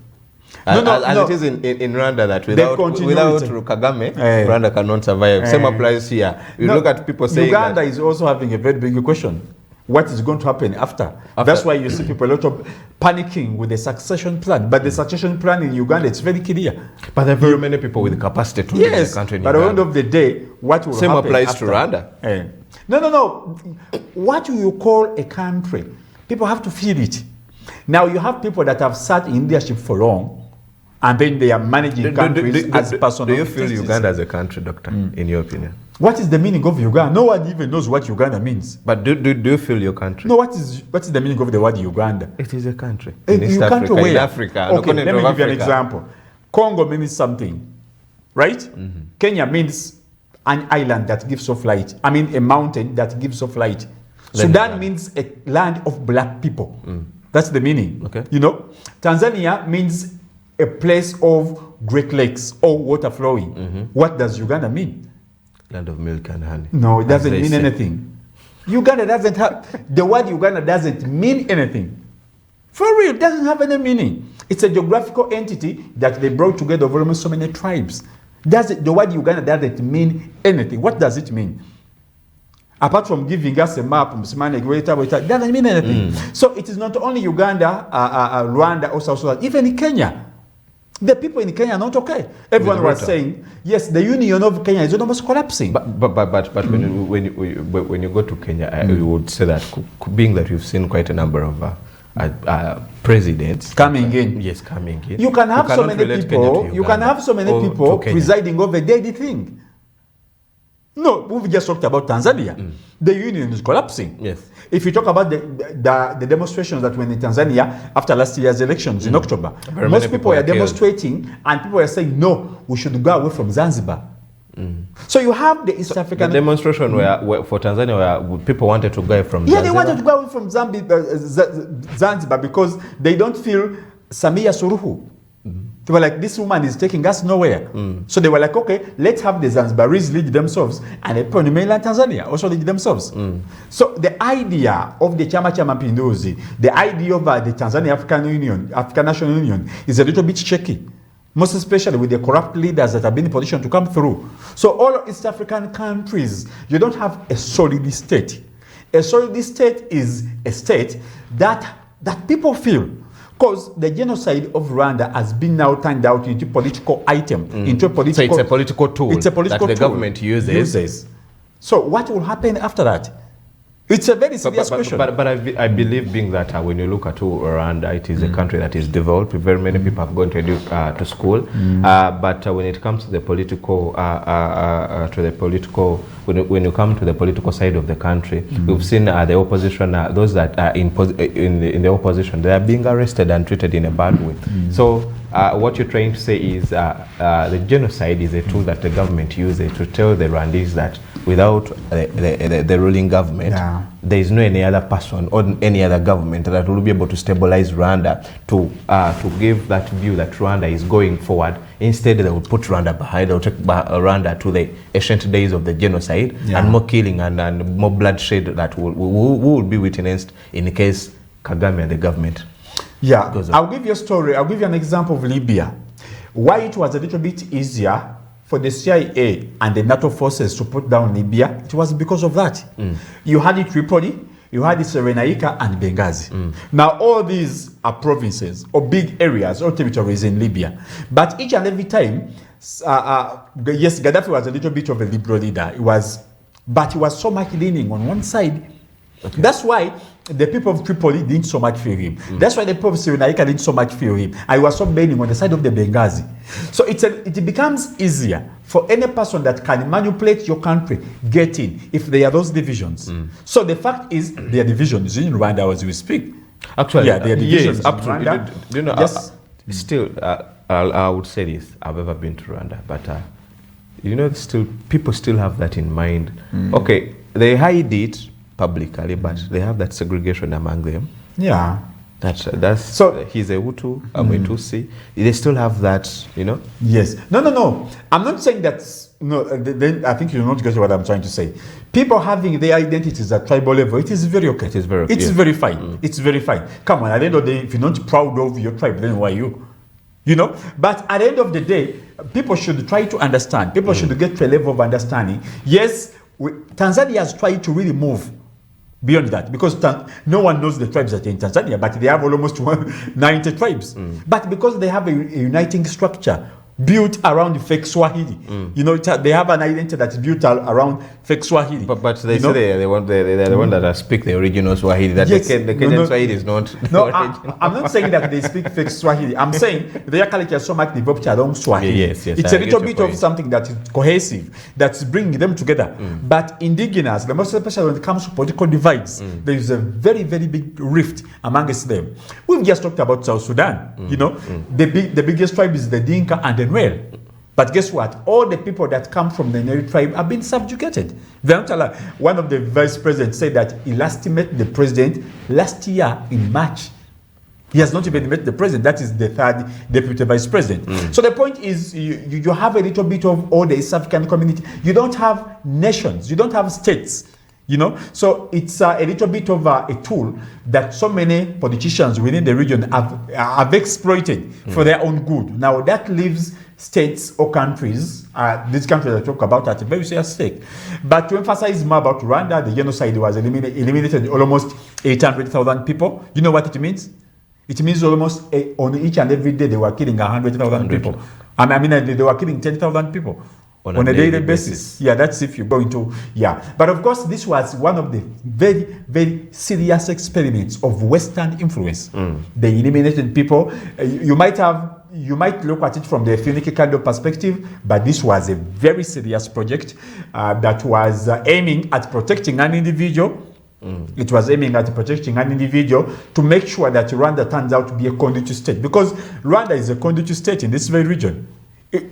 it is in Rwanda that without Kagame, Rwanda cannot survive. Same applies here. You look at people saying Uganda is also having a very big question. What is going to happen after? That's why you see people a lot of panicking with the succession plan. But the succession plan in Uganda, it's very clear. But there are very many people with the capacity to lead the country in Uganda. But at the end of the day, what will happen applies after? To Rwanda. No. What do you call a country? People have to feel it. Now you have people that have sat in leadership for long, and then they are managing countries as personal. Do you feel Uganda as a country, Doctor, in your opinion? What is the meaning of Uganda? No one even knows what Uganda means. But do you feel your country? No, what is the meaning of the word Uganda? It is a country. In East Africa, where? In Africa. Okay, let me give you an example. Congo means something, right? Kenya means an island that gives off light. I mean, a mountain that gives off light. Sudan means a land of black people. That's the meaning. Okay. You know, Tanzania means a place of Great Lakes or water flowing. What does Uganda mean? Land of milk and honey. No, it doesn't As they mean say. anything. Uganda doesn't have, the word Uganda doesn't mean anything. For real, it doesn't have any meaning. It's a geographical entity that they brought together of almost so many tribes. The word Uganda doesn't mean anything. What does it mean? Apart from giving us a map, it doesn't mean anything. So it is not only Uganda, Rwanda, or South Sudan, even in Kenya. The people in Kenya are not okay. Everyone was saying, yes, the union of Kenya is almost collapsing. But when you go to Kenya, you would say that being that you've seen quite a number of presidents coming in. Yes, coming in. You can have so cannot many relate people. Kenya to You can Uganda have so many or people to Kenya. presiding over a daily thing. No, we've just talked about Tanzania. The union is collapsing. Yes. If you talk about the demonstrations that went in Tanzania after last year's elections in October, Very most many people were are killed. demonstrating and people are saying, no, we should go away from Zanzibar. So you have the East The African... demonstration where for Tanzania where people wanted to go from Yeah, Zanzibar. they wanted to go away from Zanzibar because they don't feel Samia Suluhu. They were like, this woman is taking us nowhere. So they were like, okay, let's have the Zanzibaris lead themselves and the people in mainland Tanzania also lead themselves. So the idea of the Chama cha Mapinduzi, the idea of the Tanzania African National Union is a little bit shaky. Most especially with the corrupt leaders that have been in position to come through. So all East African countries, you don't have a solid state. A solid state is a state that people feel. Because the genocide of Rwanda has been now turned out into a political item, into a political... So it's a political tool it's a political that the tool government uses. So what will happen after that? It's a very serious question. But I believe being that when you look at Rwanda, it is a country that is developed. Very many people have gone to school. But when it comes to the political, when you come to the political side of the country, we've seen the opposition, those that are in the opposition, they are being arrested and treated in a bad way. So what you're trying to say is the genocide is a tool that the government uses to tell the Rwandese that without the ruling government, there is no any other person or any other government that will be able to stabilize Rwanda to give that view that Rwanda is going forward. Instead, they will put Rwanda behind. They will take Rwanda to the ancient days of the genocide and more killing and more bloodshed that will be witnessed in case Kagame and the government. Yeah, I'll give you a story. I'll give you an example of Libya. Why it was a little bit easier for the CIA and the NATO forces to put down Libya, it was because of that. You had Tripoli, you had Cyrenaica and Benghazi. Now all these are provinces or big areas or territories in Libya. But each and every time, yes, Gaddafi was a little bit of a liberal leader. But he was so much leaning on one side. Okay. That's why the people of Tripoli didn't so much fear him. That's why the people of Cyrenaica didn't so much fear him. I was so bending on the side of the Benghazi. So it becomes easier for any person that can manipulate your country get in if there are those divisions. So the fact is there are divisions in Rwanda as we speak. Actually, yeah, there are divisions yes, absolutely. in Rwanda. Do you know, yes. Still, I would say this, I've ever been to Rwanda, but you know, people still have that in mind. Okay, they hide it publicly, but they have that segregation among them. Yeah. That's so he's a Hutu, I'm a Tutsi. They still have that, you know? Yes. No. I'm not saying that, no, I think you're not getting what I'm trying to say. People having their identities at tribal level, it is very okay. It is very okay. It's very fine. It's very fine. Come on, at the end of the day, if you're not proud of your tribe, then why you? You know? But at the end of the day, people should try to understand. People should get to a level of understanding. Yes, Tanzania has tried to really move beyond that, because no one knows the tribes that are in Tanzania, but they have almost 90 tribes. But because they have a uniting structure built around fake Swahili, you know, they have an identity that's built around fake Swahili. But they say they're the one that speak the original Swahili. That yes, the Kenyan Swahili is not. No, I'm not saying that they speak fake Swahili. I'm saying their culture is so much developed around Swahili. Yes, it's a little bit of something that is cohesive, that's bringing them together. But indigenous, the most especially when it comes to political divides, there is a very, very big rift amongst them. We've just talked about South Sudan. You know, the biggest tribe is the Dinka and the Nuer. But guess what? All the people that come from the Nyeri tribe have been subjugated. One of the vice presidents said that he last met the president last year in March. He has not even met the president. That is the third deputy vice president. So the point is, you have a little bit of all the East African community. You don't have nations. You don't have states. You know, so it's a little bit of a tool that so many politicians within the region have exploited for their own good. Now that leaves states or countries, these countries I talk about, at a very serious stake. But to emphasize more about Rwanda, the genocide was eliminated almost 800,000 people. You know what it means? It means almost on each and every day they were killing 100,000 people. I mean, they were killing 10,000 people. On a daily basis. Yeah, that's if you go into, yeah. But of course, this was one of the very, very serious experiments of Western influence. They eliminated people. You might look at it from the Phoenix kind of perspective, but this was a very serious project that was aiming at protecting an individual. It was aiming at protecting an individual to make sure that Rwanda turns out to be a conduit state, because Rwanda is a conduit state in this very region.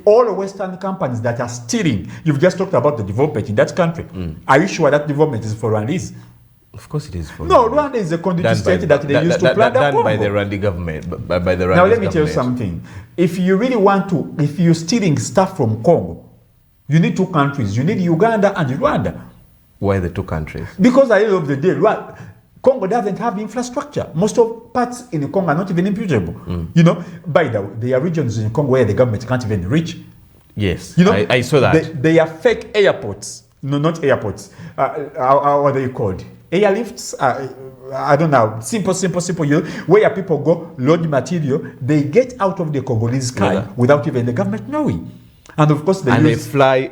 All Western companies that are stealing, you've just talked about the development in that country. Are you sure that development is for Rwandese? Of course it is for No, Rwanda is a conduit state that they used to plunder done Congo. by the Rwanda government. By the Rwandese Now let me tell you government. something. If you really want to, if you're stealing stuff from Congo, you need two countries. You need Uganda and Rwanda. Why the two countries? Because at the end of the day, Congo doesn't have infrastructure. Most of parts in Congo are not even imputable. You know, by the way, there are regions in Congo where the government can't even reach. Yes, You know, I saw that. They are fake airports. No, not airports. How are they called? Airlifts? I don't know. Simple. You know, where people go, load material, they get out of the Congolese sky without even the government knowing. And of course, they fly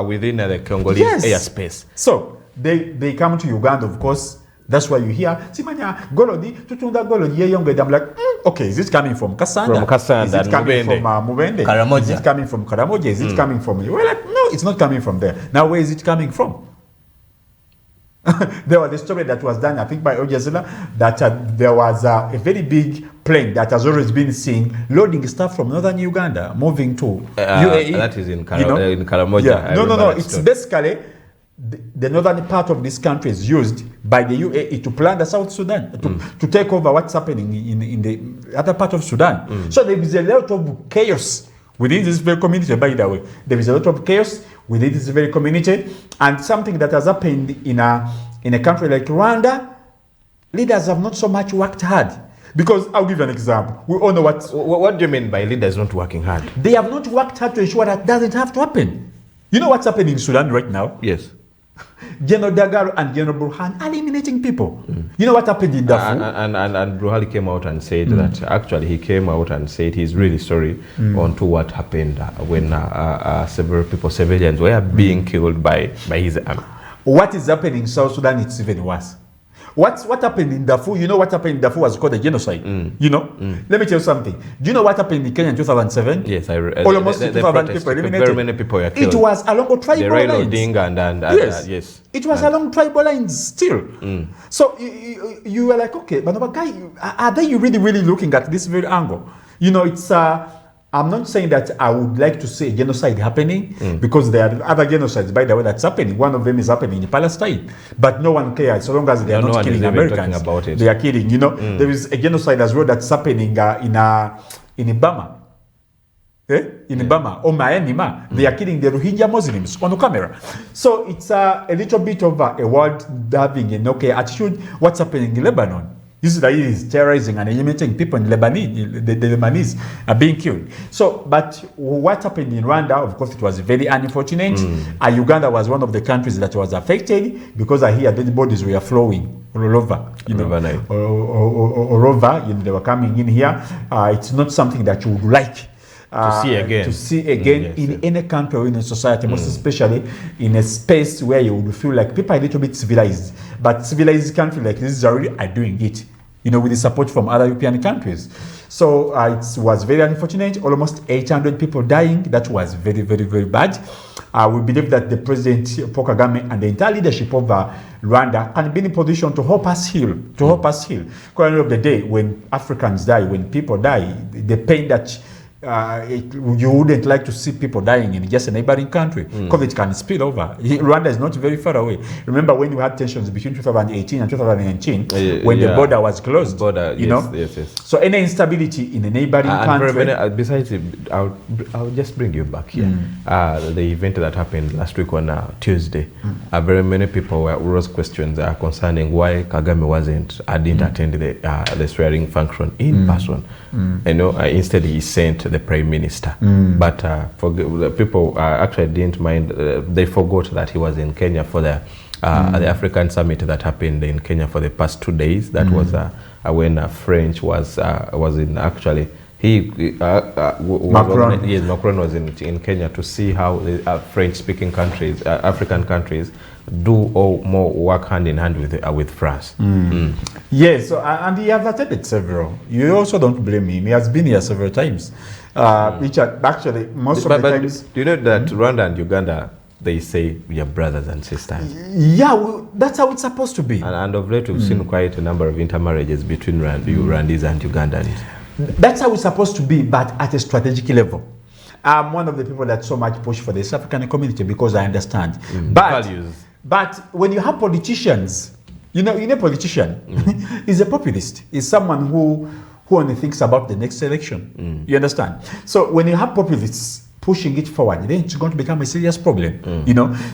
within the Congolese airspace. So they come to Uganda, of course. That's why you hear, Simanya, Golodi, Tutunda Golodi, Yeyonge. I'm like, okay, is it coming from Kasanda? From Kasanda, is it coming from Mubende? Karamoja. Is it coming from Karamoja? Is it coming from... We're like, no, it's not coming from there. Now, where is it coming from? There was a story that was done, I think, by Al Jazeera, that there was a very big plane that has always been seen loading stuff from northern Uganda, moving to UAE. That is in Karamoja. Yeah. No. It's basically the northern part of this country is used by the UAE to plunder South Sudan, to take over what's happening in the other part of Sudan. So there is a lot of chaos within this very community, by the way. There is a lot of chaos within this very community, and something that has happened in a country like Rwanda, leaders have not so much worked hard. Because I'll give you an example. We all know what do you mean by leaders not working hard? They have not worked hard to ensure that doesn't have to happen. You know what's happening in Sudan right now? Yes. General Dagalo and General Burhan are eliminating people. You know what happened in Darfur? And Burhan came out and said that actually he came out and said he's really sorry onto what happened when several people, civilians, were being killed by his army. What is happening in South Sudan, it's even worse. What happened in Darfur? You know what happened in Darfur was called a genocide. You know? Let me tell you something. Do you know what happened in Kenya in 2007? Yes, almost 2,000 people eliminated. Very many people were killed. It was along tribal lines. Yes. Yes. It was along tribal lines still. So you were like, okay, but guy, are they really, really looking at this very angle? You know, it's I'm not saying that I would like to see a genocide happening, because there are other genocides, by the way, that's happening. One of them is happening in Palestine, but no one cares so long as they are not killing Americans. About it. They are killing. You know, there is a genocide as well that's happening in Burma. In Burma or Myanmar, they are killing the Rohingya Muslims on camera. So it's a little bit of a world having an okay attitude. What's happening in Lebanon? Israel is terrorizing and eliminating people in Lebanese. The Lebanese are being killed. So, but what happened in Rwanda, of course, it was very unfortunate. Uganda was one of the countries that was affected, because I hear dead bodies were flowing all over, all over. They were coming in here. It's not something that you would like to see again in any country or in a society, most especially in a space where you would feel like people are a little bit civilized. But civilized countries like this are doing it, with the support from other European countries. So it was very unfortunate. Almost 800 people dying. That was very, very, very bad. We believe that the President Paul Kagame and the entire leadership of Rwanda can be in a position to help us heal. Because at the end of the day, when Africans die, when people die, the pain that you wouldn't like to see people dying in just a neighboring country because it can spill over. Rwanda is not very far away. Remember when we had tensions between 2018 and 2019 when the border was closed? Yes. So any instability in a neighboring country. Besides, I'll just bring you back here. The event that happened last week on Tuesday, very many people were questions concerning why Kagame didn't attend the swearing function in person. Instead he sent the Prime Minister. But for the people actually didn't mind. They forgot that he was in Kenya for the African summit that happened in Kenya for the past 2 days. That was when French was in actually. Macron was in Kenya to see how the French-speaking countries, African countries, do more work hand in hand with France. Yes, so, and he has attended several. You also don't blame him. He has been here several times. Richard, actually, most of the times. Do you know that Rwanda and Uganda, they say we are brothers and sisters? Yeah, well, that's how it's supposed to be. And of late, we've seen quite a number of intermarriages between Rwandese and Ugandans. That's how it's supposed to be, but at a strategic level. I'm one of the people that so much push for the South African community because I understand. But when you have politicians, you know a politician is a populist, is someone who only thinks about the next election. You understand? So when you have populists pushing it forward, then it's going to become a serious problem.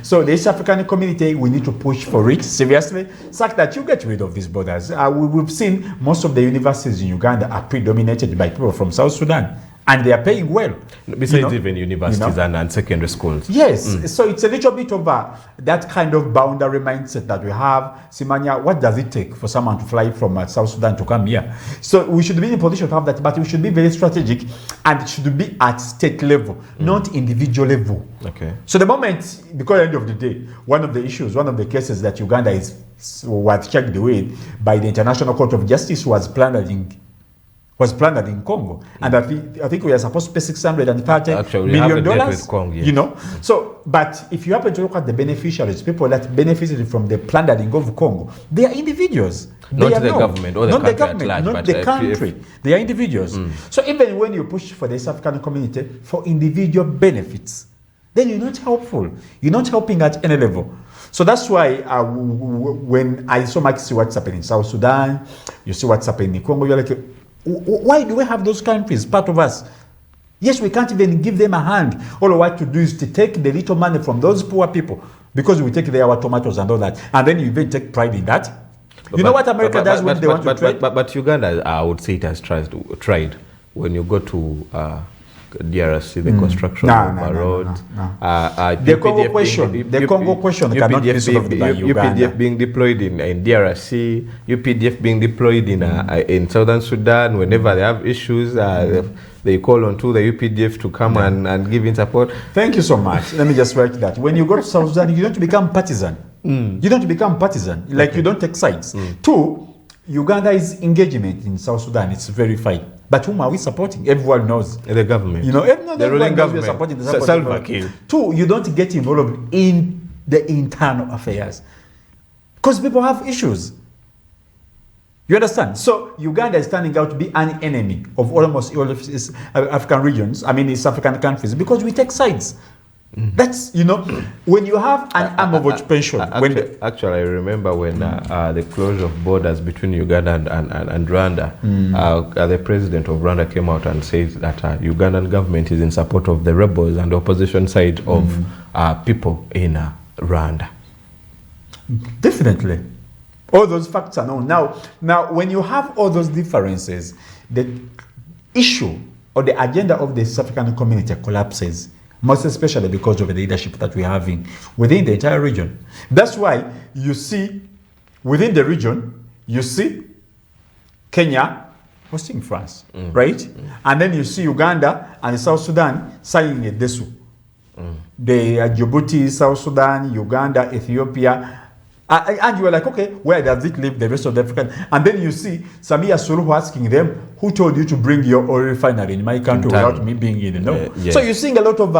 So the East African community, we need to push for it seriously, such that you get rid of these borders. We've seen most of the universities in Uganda are predominated by people from South Sudan, and they are paying well. Besides even universities and secondary schools. Yes, so it's a little bit of that kind of boundary mindset that we have. Simanya, what does it take for someone to fly from South Sudan to come here? So we should be in a position to have that, but we should be very strategic, and it should be at state level, not individual level. Okay. So the moment, because at the end of the day, one of the cases that Uganda was charged with by the International Court of Justice was plundered in Congo, and I think we are supposed to pay $630 million. With Congo, yes. So, but if you happen to look at the beneficiaries, people that benefited from the plundering of Congo, they are individuals. Not the government or the country at large, not the country. They are individuals. So even when you push for the South African community for individual benefits, then you're not helpful. You're not helping at any level. So that's why when I so much see what's happening in South Sudan, you see what's happening in Congo, you're like, why do we have those countries part of us? Yes, we can't even give them a hand. All we want to do is to take the little money from those poor people because we take our tomatoes and all that. And then you even take pride in that. You know what America does when they want to trade? But Uganda, I would say it has tried. When you go to DRC, the construction of a road. The Congo question cannot be solved by Uganda. UPDF being deployed in DRC, UPDF being deployed in Southern Sudan. Whenever they have issues, they call on to the UPDF to come and give in support. Thank you so much. Let me just write that. When you go to South Sudan, you don't become partisan. You don't become partisan. Like you don't take sides. Two, Uganda's engagement in South Sudan, it's verified. But whom are we supporting? Everyone knows. The government. The ruling government. Supporting Salva Kiir. Two, you don't get involved in the internal affairs. Because people have issues. You understand? So Uganda is turning out to be an enemy of almost all of East African regions, East African countries, because we take sides. That's, when you have an arm of occupation. Actually, I remember when the closure of borders between Uganda and Rwanda, the president of Rwanda came out and said that Ugandan government is in support of the rebels and the opposition side of people in Rwanda. Definitely. All those facts are known. Now, when you have all those differences, the issue or the agenda of the South African community collapses. Most especially because of the leadership that we're having within the entire region. That's why you see within the region, you see Kenya hosting France, right? And then you see Uganda and South Sudan signing a DESU. The Djibouti, South Sudan, Uganda, Ethiopia. And you were like, okay, where does it leave the rest of the African? And then you see Samia Suluhu asking them, who told you to bring your oil refinery in my country without me being in? So you're seeing a lot of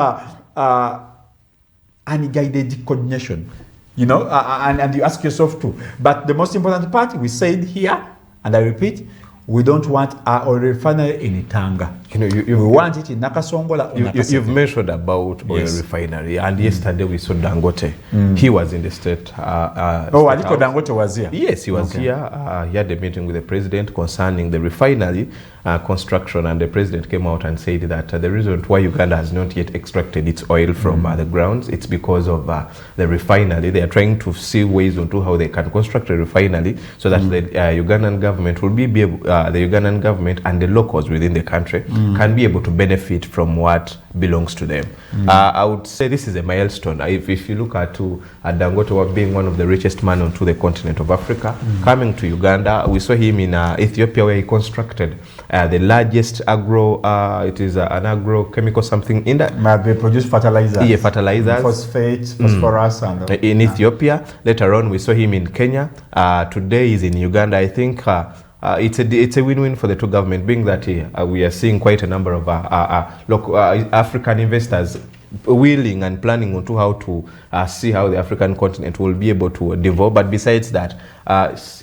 unguided coordination, and you ask yourself too. But the most important part, we said here, and I repeat, we don't want our oil refinery in Tanga. You know, We want it in Nakasongola or Nakaseke. You've mentioned about oil refinery, and yesterday we saw Dangote. He was in the state. Aliko Dangote was here? Yes, he was here. He had a meeting with the president concerning the refinery construction, and the president came out and said that the reason why Uganda has not yet extracted its oil from the grounds, it's because of the refinery. They are trying to see ways onto how they can construct a refinery so that the Ugandan government will be able, the Ugandan government and the locals within the country can be able to benefit from what belongs to them. I would say this is a milestone. If you look at Dangote being one of the richest men onto the continent of Africa, coming to Uganda, we saw him in Ethiopia where he constructed the largest agro, it is an agrochemical something in that. They produce fertilizers. Yeah, fertilizers. Phosphate, phosphorus. And, in Ethiopia. Later on, we saw him in Kenya. Today he's in Uganda. I think it's a win-win for the two governments, being that we are seeing quite a number of local African investors willing and planning onto how to see how the African continent will be able to develop. But besides that,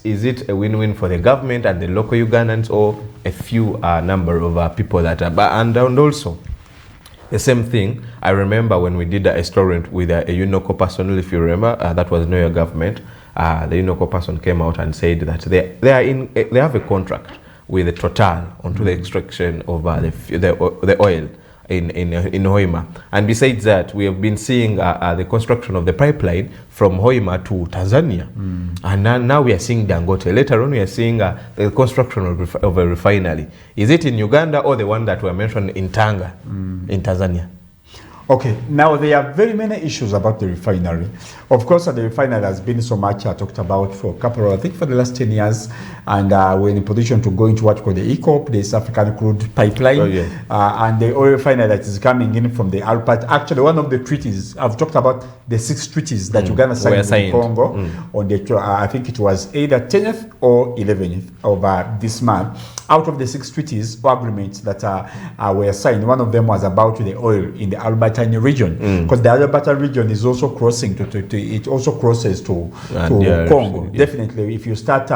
is it a win-win for the government and the local Ugandans, or a few number of people that are, and also the same thing? I remember when we did a story with a UNOCO personnel, if you remember, that was New York government. The UNOCO person came out and said that they have a contract with the Total onto the extraction of the oil in Hoima. And besides that, we have been seeing the construction of the pipeline from Hoima to Tanzania. And now we are seeing Dangote. Later on, we are seeing the construction of a refinery. Is it in Uganda or the one that were mentioned in Tanga, in Tanzania? Okay, now there are very many issues about the refinery. Of course, the refinery has been so much talked about for a couple of, I think for the last 10 years, and we're in a position to go into what called the ECOP, the East African Crude Pipeline, and the oil refinery that is coming in from the Alpat. Actually, one of the treaties, I've talked about the 6 treaties that Uganda signed with Congo on the, I think it was either 10th or 11th of this month. Out of the 6 treaties or agreements that were signed, one of them was about the oil in the Albertine region, because the Albertine region is also crossing it also crosses to Congo. Definitely, if you start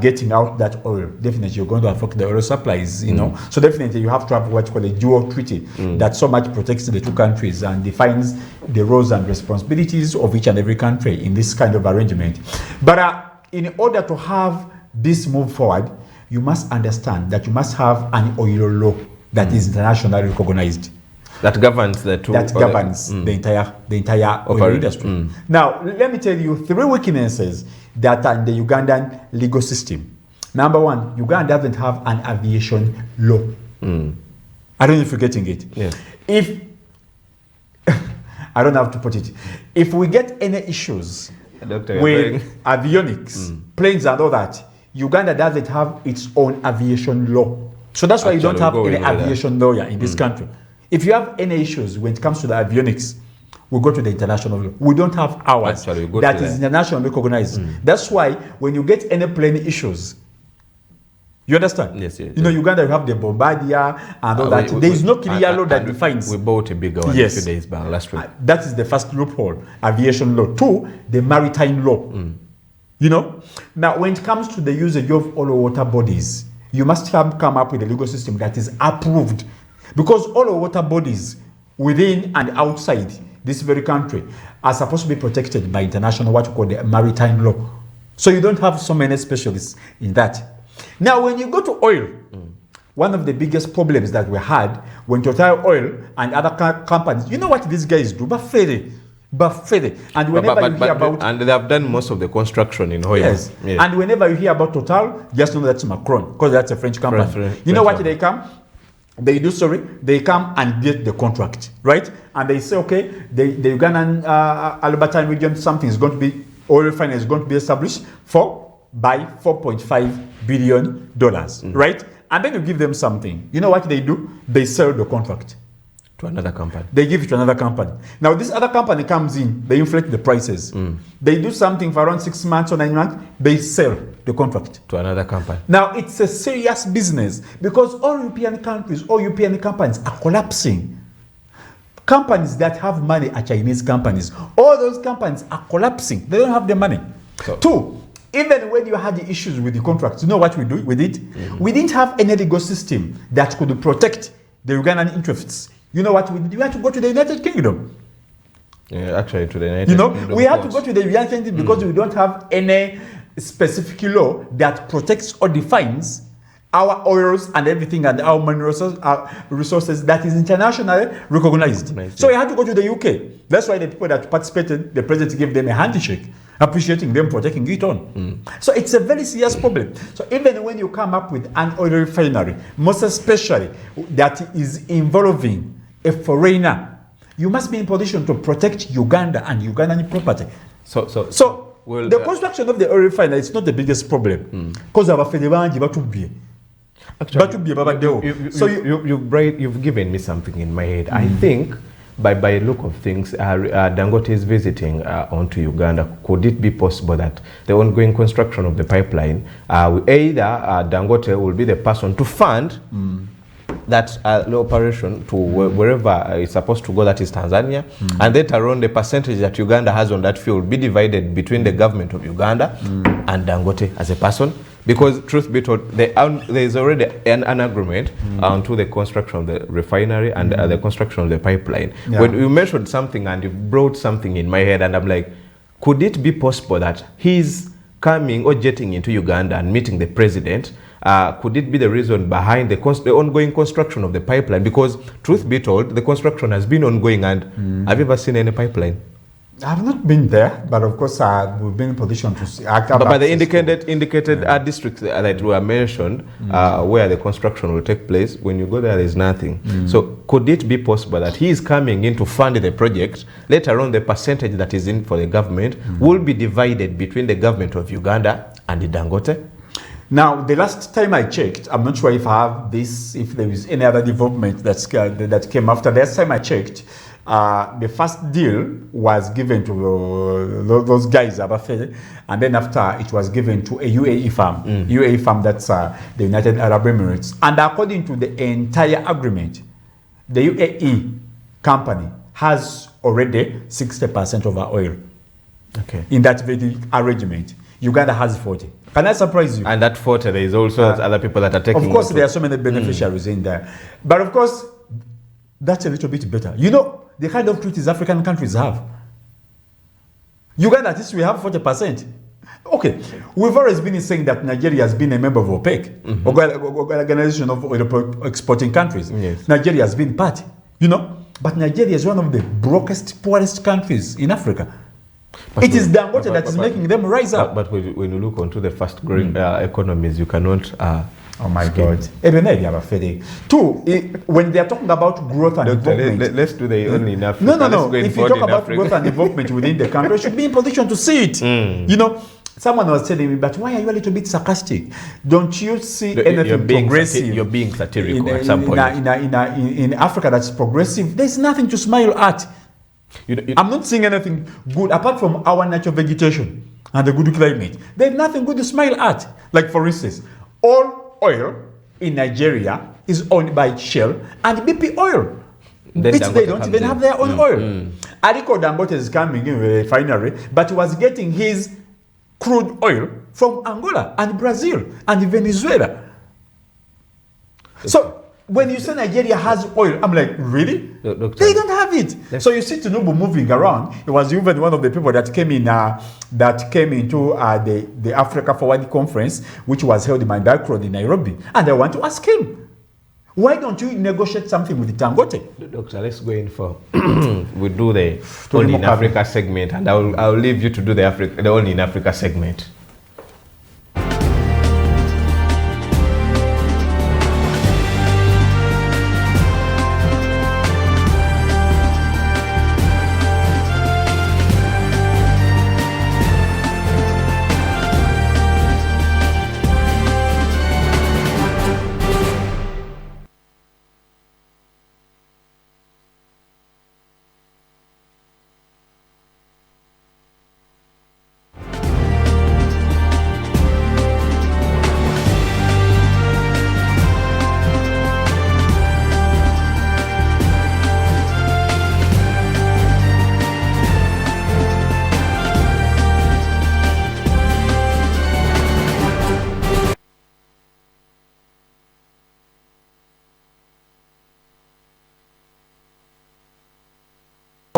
getting out that oil, definitely you're going to affect the oil supplies. You know, so definitely you have to have what's called a dual treaty that so much protects the two countries and defines the roles and responsibilities of each and every country in this kind of arrangement. But in order to have this move forward, you must understand that you must have an oil law that is internationally recognized. That governs the two. That governs the entire oil industry. Now, let me tell you 3 weaknesses that are in the Ugandan legal system. Number 1, Uganda doesn't have an aviation law. I don't know if you're getting it. Yeah. If I don't have to put it. If we get any issues with avionics, planes and all that, Uganda doesn't have its own aviation law. So that's why you don't have any aviation lawyer in this country. If you have any issues when it comes to the avionics, we go to the international law. We don't have ours that is internationally recognized. That's why when you get any plane issues, you understand? Yes. You know, Uganda, you have the Bombardier and all that. There is no clear law that defines. We bought a bigger one a few days back, last week. That is the first loophole, aviation law. 2, the maritime law. You know, now when it comes to the usage of all water bodies, you must come up with a legal system that is approved, because all water bodies within and outside this very country are supposed to be protected by international, what we call the maritime law. So you don't have so many specialists in that. Now, when you go to oil, one of the biggest problems that we had when Total Oil and other companies, you know what these guys do? And whenever you hear about, and they have done most of the construction in Hoima. Yes. And whenever you hear about Total, just know that's Macron, because that's a French company. You know what they come? They come and get the contract, right? And they say, okay, the Ugandan Albertine region, something is going to be, oil refinery is going to be established by $4.5 billion, right? And then you give them something. You know what they do? They sell the contract to another company. They give it to another company. Now, this other company comes in, they inflate the prices. They do something for around 6 months or 9 months, they sell the contract to another company. Now, it's a serious business because all European countries, all European companies are collapsing. Companies that have money are Chinese companies. All those companies are collapsing. They don't have the money. So, 2, even when you had the issues with the contracts, you know what we do with it? We didn't have any legal system that could protect the Ugandan interests, you know what we did? We had to go to the United Kingdom. Yeah, actually, to the United You know, Kingdom we had to courts. go to the United Kingdom because we don't have any specific law that protects or defines our oils and everything and our mineral resources that is internationally recognized. Recognized, So we had to go to the UK. That's why the people that participated, the president gave them a handshake, appreciating them for taking it on. So it's a very serious problem. So even when you come up with an oil refinery, most especially that is involving a foreigner, you must be in position to protect Uganda and Ugandan property. So well, the construction of the oil refinery is not the biggest problem. Because our federal batubye. You've given me something in my head. I think by look of things, Dangote is visiting onto Uganda. Could it be possible that the ongoing construction of the pipeline, either Dangote will be the person to fund that operation to wherever it's supposed to go, that is Tanzania, and later on the percentage that Uganda has on that field be divided between the government of Uganda and Dangote as a person? Because truth be told, there is already an agreement to the construction of the refinery and the construction of the pipeline. Yeah. When you mentioned something and you brought something in my head, and I'm like, could it be possible that he's coming or jetting into Uganda and meeting the president? Could it be the reason behind the ongoing construction of the pipeline? Because truth be told, the construction has been ongoing, and have you ever seen any pipeline? I've not been there, but of course we've been in position to see. But by the indicated districts that were mentioned, where the construction will take place, when you go there's nothing. So could it be possible that he is coming in to fund the project? Later on, the percentage that is in for the government will be divided between the government of Uganda and the Dangote? Now, the last time I checked, I'm not sure if I have this, if there is any other development that came after. The last time I checked, the first deal was given to those guys, Abafele, and then after it was given to a UAE firm. UAE firm, that's the United Arab Emirates. And according to the entire agreement, the UAE company has already 60% of our oil. Okay. In that very arrangement. Uganda has 40. Can I surprise you? And that 40, there is also other people that are taking. Of course, there are so many beneficiaries in there. But of course, that's a little bit better. You know, the kind of treaties African countries have. Uganda, at least we have 40%. Okay, we've always been saying that Nigeria has been a member of OPEC, Organization of Oil Exporting Countries. Yes. Nigeria has been part, you know. But Nigeria is one of the brokest, poorest countries in Africa. It is Dangote that is making them rise up. But when you look onto the fast growing economies, you cannot. Oh my God. Two, when they are talking about growth and development. Let's do the only in Africa. No. If you talk about growth and development within the country, you should be in position to see it. You know, someone was telling me, but why are you a little bit sarcastic? Don't you see anything progressive? You're being satirical at some point. In Africa that's progressive, there's nothing to smile at. I'm not seeing anything good apart from our natural vegetation and the good climate. There's nothing good to smile at. Like for instance, all oil in Nigeria is owned by Shell and BP Oil, which they don't even have their own oil. Aliko Dangote is coming in with a refinery, but was getting his crude oil from Angola and Brazil and Venezuela. So when you say Nigeria has oil, I'm like, really? Doctor, they don't have it. So you see Tinubu moving around. It was even one of the people that came in, that came into the Africa Forward Conference, which was held in Mandakro in Nairobi. And I want to ask him, why don't you negotiate something with Dangote? Doctor, let's go in for we do the Only in Africa segment, and I'll leave you to do the Only in Africa segment.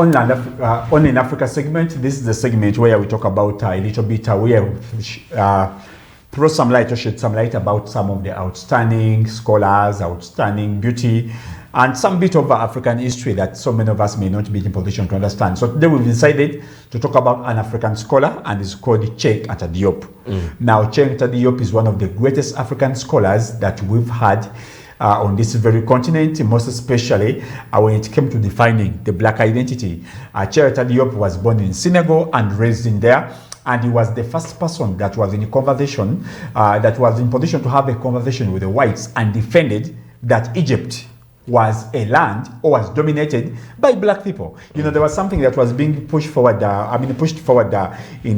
Only in Africa segment. This is the segment where we talk about a little bit, where throw some light or shed some light about some of the outstanding scholars, outstanding beauty, and some bit of African history that so many of us may not be in position to understand. So today we've decided to talk about an African scholar, and it's called Cheikh Anta Diop. Now, Cheikh Anta Diop is one of the greatest African scholars that we've had on this very continent, most especially when it came to defining the black identity. Cheikh Anta Diop was born in Senegal and raised in there. And he was the first person that was in a conversation, that was in position to have a conversation with the whites and defended that Egypt was a land or was dominated by black people. You know, there was something that was being pushed forward, in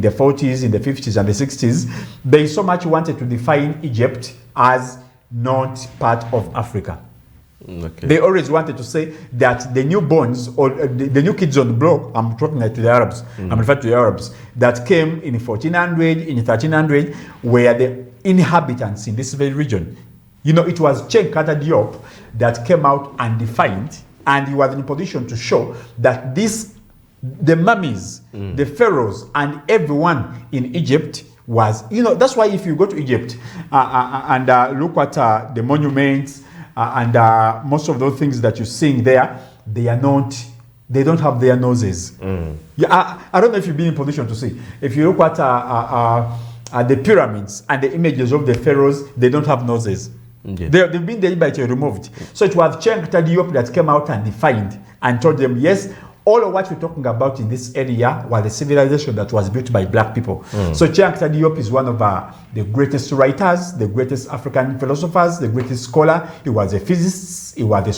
the 40s, in the 50s and the 60s. They so much wanted to define Egypt as not part of Africa. Okay. They always wanted to say that the newborns or the new kids on the block, I'm talking to the Arabs, I'm referring to the Arabs, that came in 1400, in 1300, were the inhabitants in this very region. You know, it was Cheikh Anta Diop that came out and defined, and he was in a position to show that the mummies, the pharaohs, and everyone in Egypt was, you know, that's why if you go to Egypt and look at the monuments, and most of those things that you're seeing there, they don't have their noses. Yeah, I don't know if you've been in position to see. If you look at the pyramids and the images of the pharaohs, they don't have noses. Yeah. They've been deliberately removed. So it was Cheikh Anta Diop that came out and defined and told them, yes, all of what we're talking about in this area was a civilization that was built by black people. So Cheikh Anta Diop is one of the greatest writers, the greatest African philosophers, the greatest scholar. He was a physicist, he was a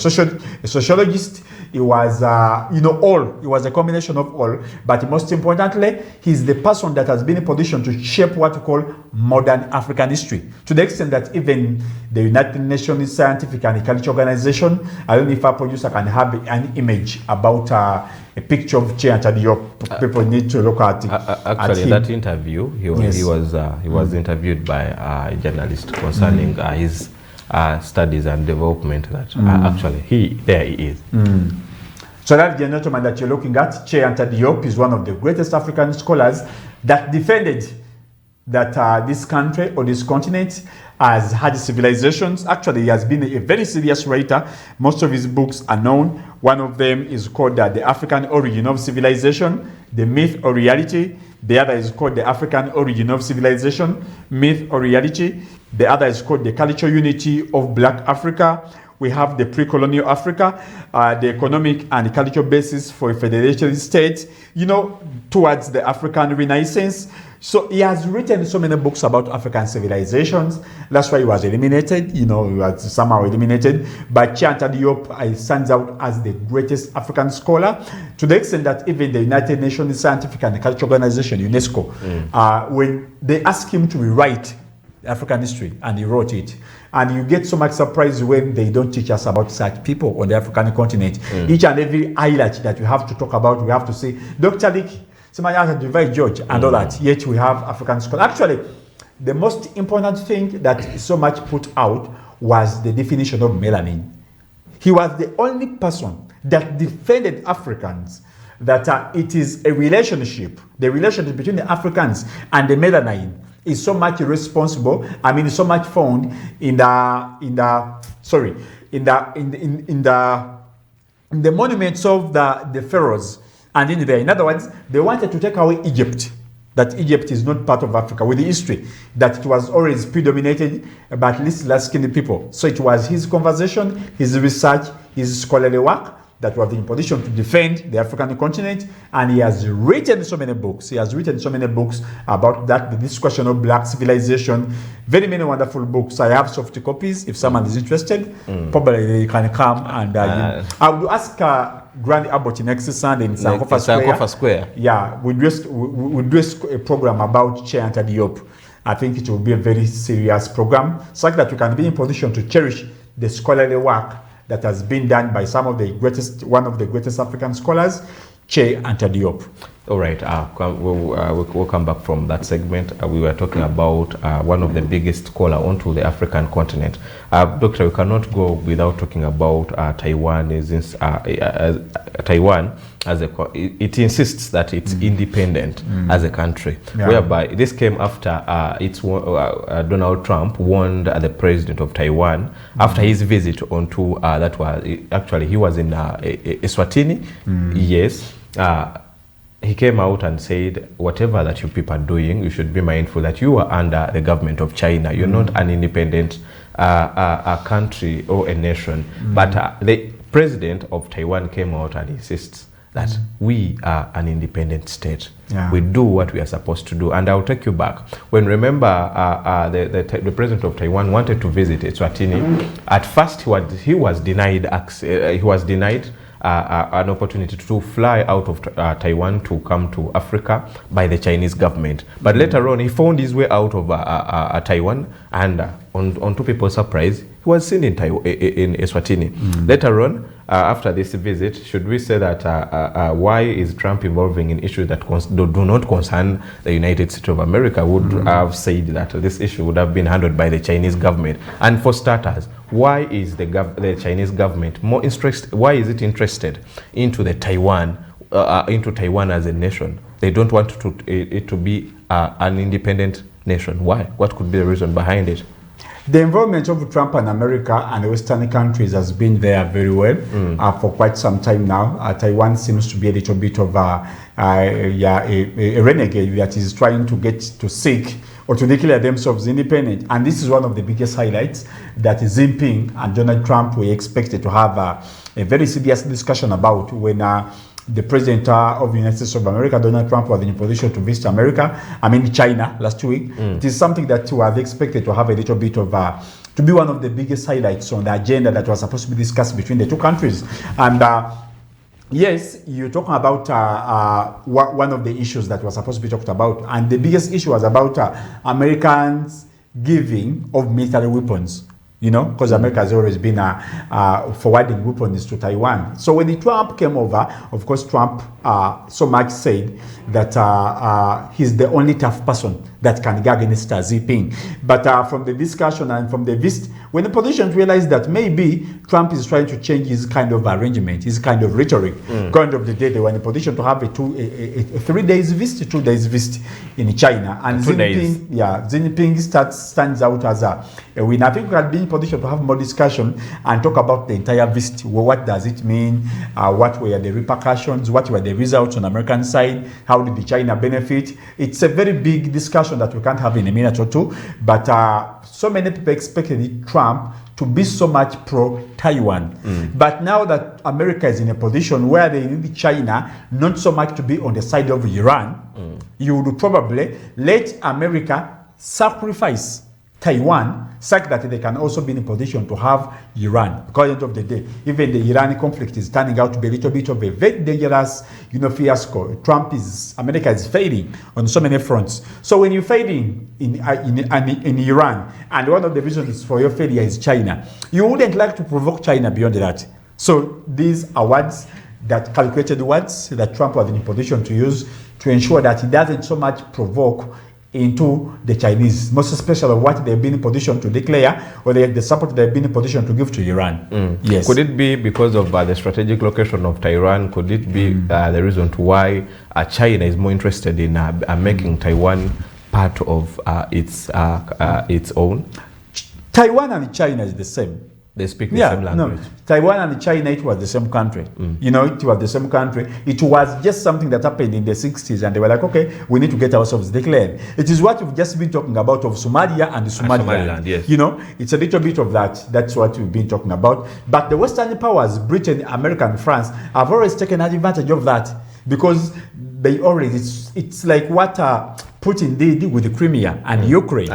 sociologist, he was, all. He was a combination of all. But most importantly, he's the person that has been in position to shape what we call modern African history. To the extent that even the United Nations Scientific and Cultural Organization, I don't know if our producer can have an image about a picture of Cheikh Anta Diop. People need to look at it. Actually, that interview, he was interviewed by a journalist concerning his studies and development. That actually there he is. So that gentleman that you're looking at, Cheikh Anta Diop, is one of the greatest African scholars that defended that this country or this continent has had civilizations. Actually, he has been a very serious writer. Most of his books are known. One of them is called The African Origin of Civilization, The Myth or Reality. The other is called The African Origin of Civilization, Myth or Reality. The other is called The Cultural Unity of Black Africa. We have the pre-colonial Africa, the economic and cultural basis for a federated state, towards the African Renaissance. So he has written so many books about African civilizations. That's why he was eliminated, he was somehow eliminated. But Cheikh Anta Diop stands out as the greatest African scholar, to the extent that even the United Nations Scientific and Cultural Organization, UNESCO, when they asked him to rewrite African history, and he wrote it. And you get so much surprise when they don't teach us about such people on the African continent. Each and every highlight that we have to talk about, we have to say, Dr. Leakey, somebody has to divide George and all that. Yet we have African scholars. Actually, the most important thing that is so much put out was the definition of melanin. He was the only person that defended Africans, that it is a relationship, the relationship between the Africans and the melanin is so much responsible. So much found in the monuments of the pharaohs and in there. In other words, they wanted to take away Egypt, that Egypt is not part of Africa, with the history that it was always predominated by at least light-skinned people. So it was his conversation, his research, his scholarly work that was in position to defend the African continent, and he has written so many books. He has written so many books about that, this question of black civilization. Very many wonderful books. I have soft copies. If someone is interested, probably they can come and I will ask Grand Abbott next Sunday in Sankofa Square. Yeah, we do a program about Cheikh Anta Diop. I think it will be a very serious program, so that we can be in position to cherish the scholarly work that has been done by one of the greatest African scholars, Cheikh Anta Diop. All right, we'll come back from that segment. We were talking about one of the biggest caller onto the African continent. Doctor, we cannot go without talking about Taiwan. Taiwan, it insists that it's independent as a country, whereby this came after Donald Trump warned the president of Taiwan after his visit onto that was actually he was in Eswatini. Yes. He came out and said, whatever that you people are doing, you should be mindful that you are under the government of China. You're not an independent a country or a nation. But the president of Taiwan came out and insists that we are an independent state. We do what we are supposed to do. And I'll take you back. When remember the president of Taiwan wanted to visit Eswatini, at first he was denied access, he was denied an opportunity to fly out of Taiwan to come to Africa by the Chinese government. But later on, he found his way out of Taiwan, and on two people's surprise, he was seen in Eswatini. Later on, after this visit, should we say that why is Trump involving in issues that do not concern the United States of America? Would have said that this issue would have been handled by the Chinese government. And for starters, why is the Chinese government more interested? Why is it interested into Taiwan as a nation? They don't want it to be an independent nation. Why? What could be the reason behind it? The involvement of Trump and America and Western countries has been there very well for quite some time now. Taiwan seems to be a little bit of a renegade that is trying to get to seek or to declare themselves independent. And this is one of the biggest highlights that Xi Jinping and Donald Trump were expected to have a very serious discussion about when the president of the United States of America, Donald Trump, was in a position to visit China last week. It is something that was expected to have a little bit of to be one of the biggest highlights on the agenda that was supposed to be discussed between the two countries. And yes, you're talking about one of the issues that was supposed to be talked about. And the biggest issue was about Americans giving of military weapons. You know, because America has always been forwarding weapons to Taiwan. So when Trump came over, of course, Trump so much said that he's the only tough person that can go against Xi Jinping. But from the discussion and from the visit, when the politicians realized that maybe Trump is trying to change his kind of arrangement, his kind of rhetoric, kind of the day they were in a position to have a 3 days visit, 2 days visit in China. And Xi Jinping stands out as a winner. I think we had been in a position to have more discussion and talk about the entire visit. Well, what does it mean? What were the repercussions? What were the results on the American side? How did the China benefit? It's a very big discussion that we can't have in a minute or two. But so many people expected Trump to be so much pro-Taiwan. But now that America is in a position where they need China not so much to be on the side of Iran, you would probably let America sacrifice Taiwan such that they can also be in a position to have Iran. Because at the end of the day, even the Iran conflict is turning out to be a little bit of a very dangerous, fiasco. America is failing on so many fronts. So when you're failing in Iran, and one of the reasons for your failure is China, you wouldn't like to provoke China beyond that. So these are words calculated words that Trump was in a position to use to ensure that he doesn't so much provoke into the Chinese, most especially what they've been in position to declare or the support they've been in position to give to Iran. Yes. Could it be because of the strategic location of Taiwan? Could it be the reason to why China is more interested in making Taiwan part of its own? Taiwan and China is the same. They speak the same language. No. Taiwan and China, it was the same country. It was the same country. It was just something that happened in the 60s, and they were like, okay, we need to get ourselves declared. It is what we've just been talking about of Somalia and Somaliland. Yes. It's a little bit of that. That's what we've been talking about. But the Western powers, Britain, America, and France, have always taken advantage of that because they already, it's like what Putin did with the Crimea and Ukraine.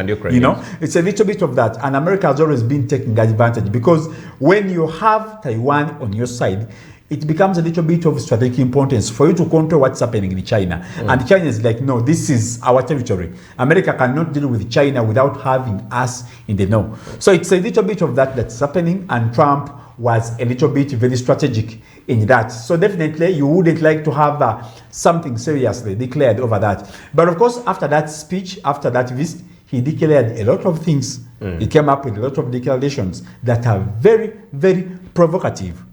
It's a little bit of that. And America has always been taking advantage because when you have Taiwan on your side, it becomes a little bit of strategic importance for you to control what's happening in China. And China is like, no, this is our territory. America cannot deal with China without having us in the know. So it's a little bit of that that's happening. And Trump was a little bit very strategic in that. So definitely you wouldn't like to have something seriously declared over that. But of course, after that speech, after that visit, he declared a lot of things. He came up with a lot of declarations that are very, very provocative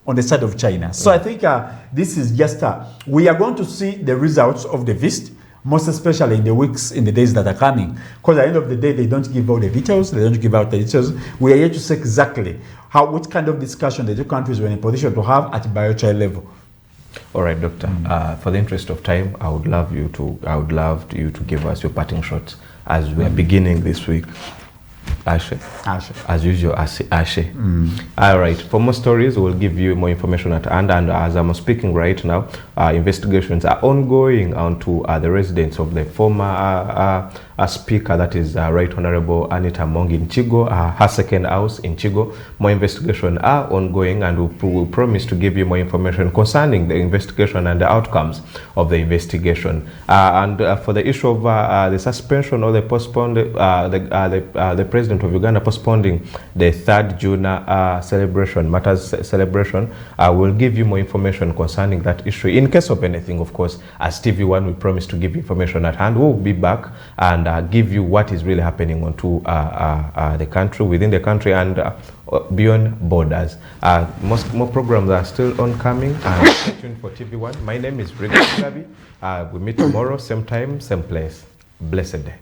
on the side of China. So I think this is just, we are going to see the results of the visit, most especially in the weeks, in the days that are coming. Because at the end of the day, they don't give out the details, they don't give out the details. We are here to see exactly what kind of discussion the two countries were in a position to have at biochar level. All right, Doctor. For the interest of time, I would love you to give us your parting shots as we are beginning this week. Ashe. As usual, Ashe. All right. For more stories, we'll give you more information at hand. And as I'm speaking right now, investigations are ongoing onto the residence of the former speaker, that is Right Honorable Anita Among in Chigo, her second house in Chigo. More investigations are ongoing, and we'll promise to give you more information concerning the investigation and the outcomes of the investigation. For the issue of the suspension or the postponed, the President of Uganda postponing the 3rd June celebration, we'll give you more information concerning that issue. In case of anything, of course, as TV1, we promise to give you information at hand. We'll be back and give you what is really happening onto the country, within the country, and beyond borders. More programs are still oncoming, and stay tuned for TV1. My name is Rick Gabi. We meet tomorrow, same time, same place. Blessed day.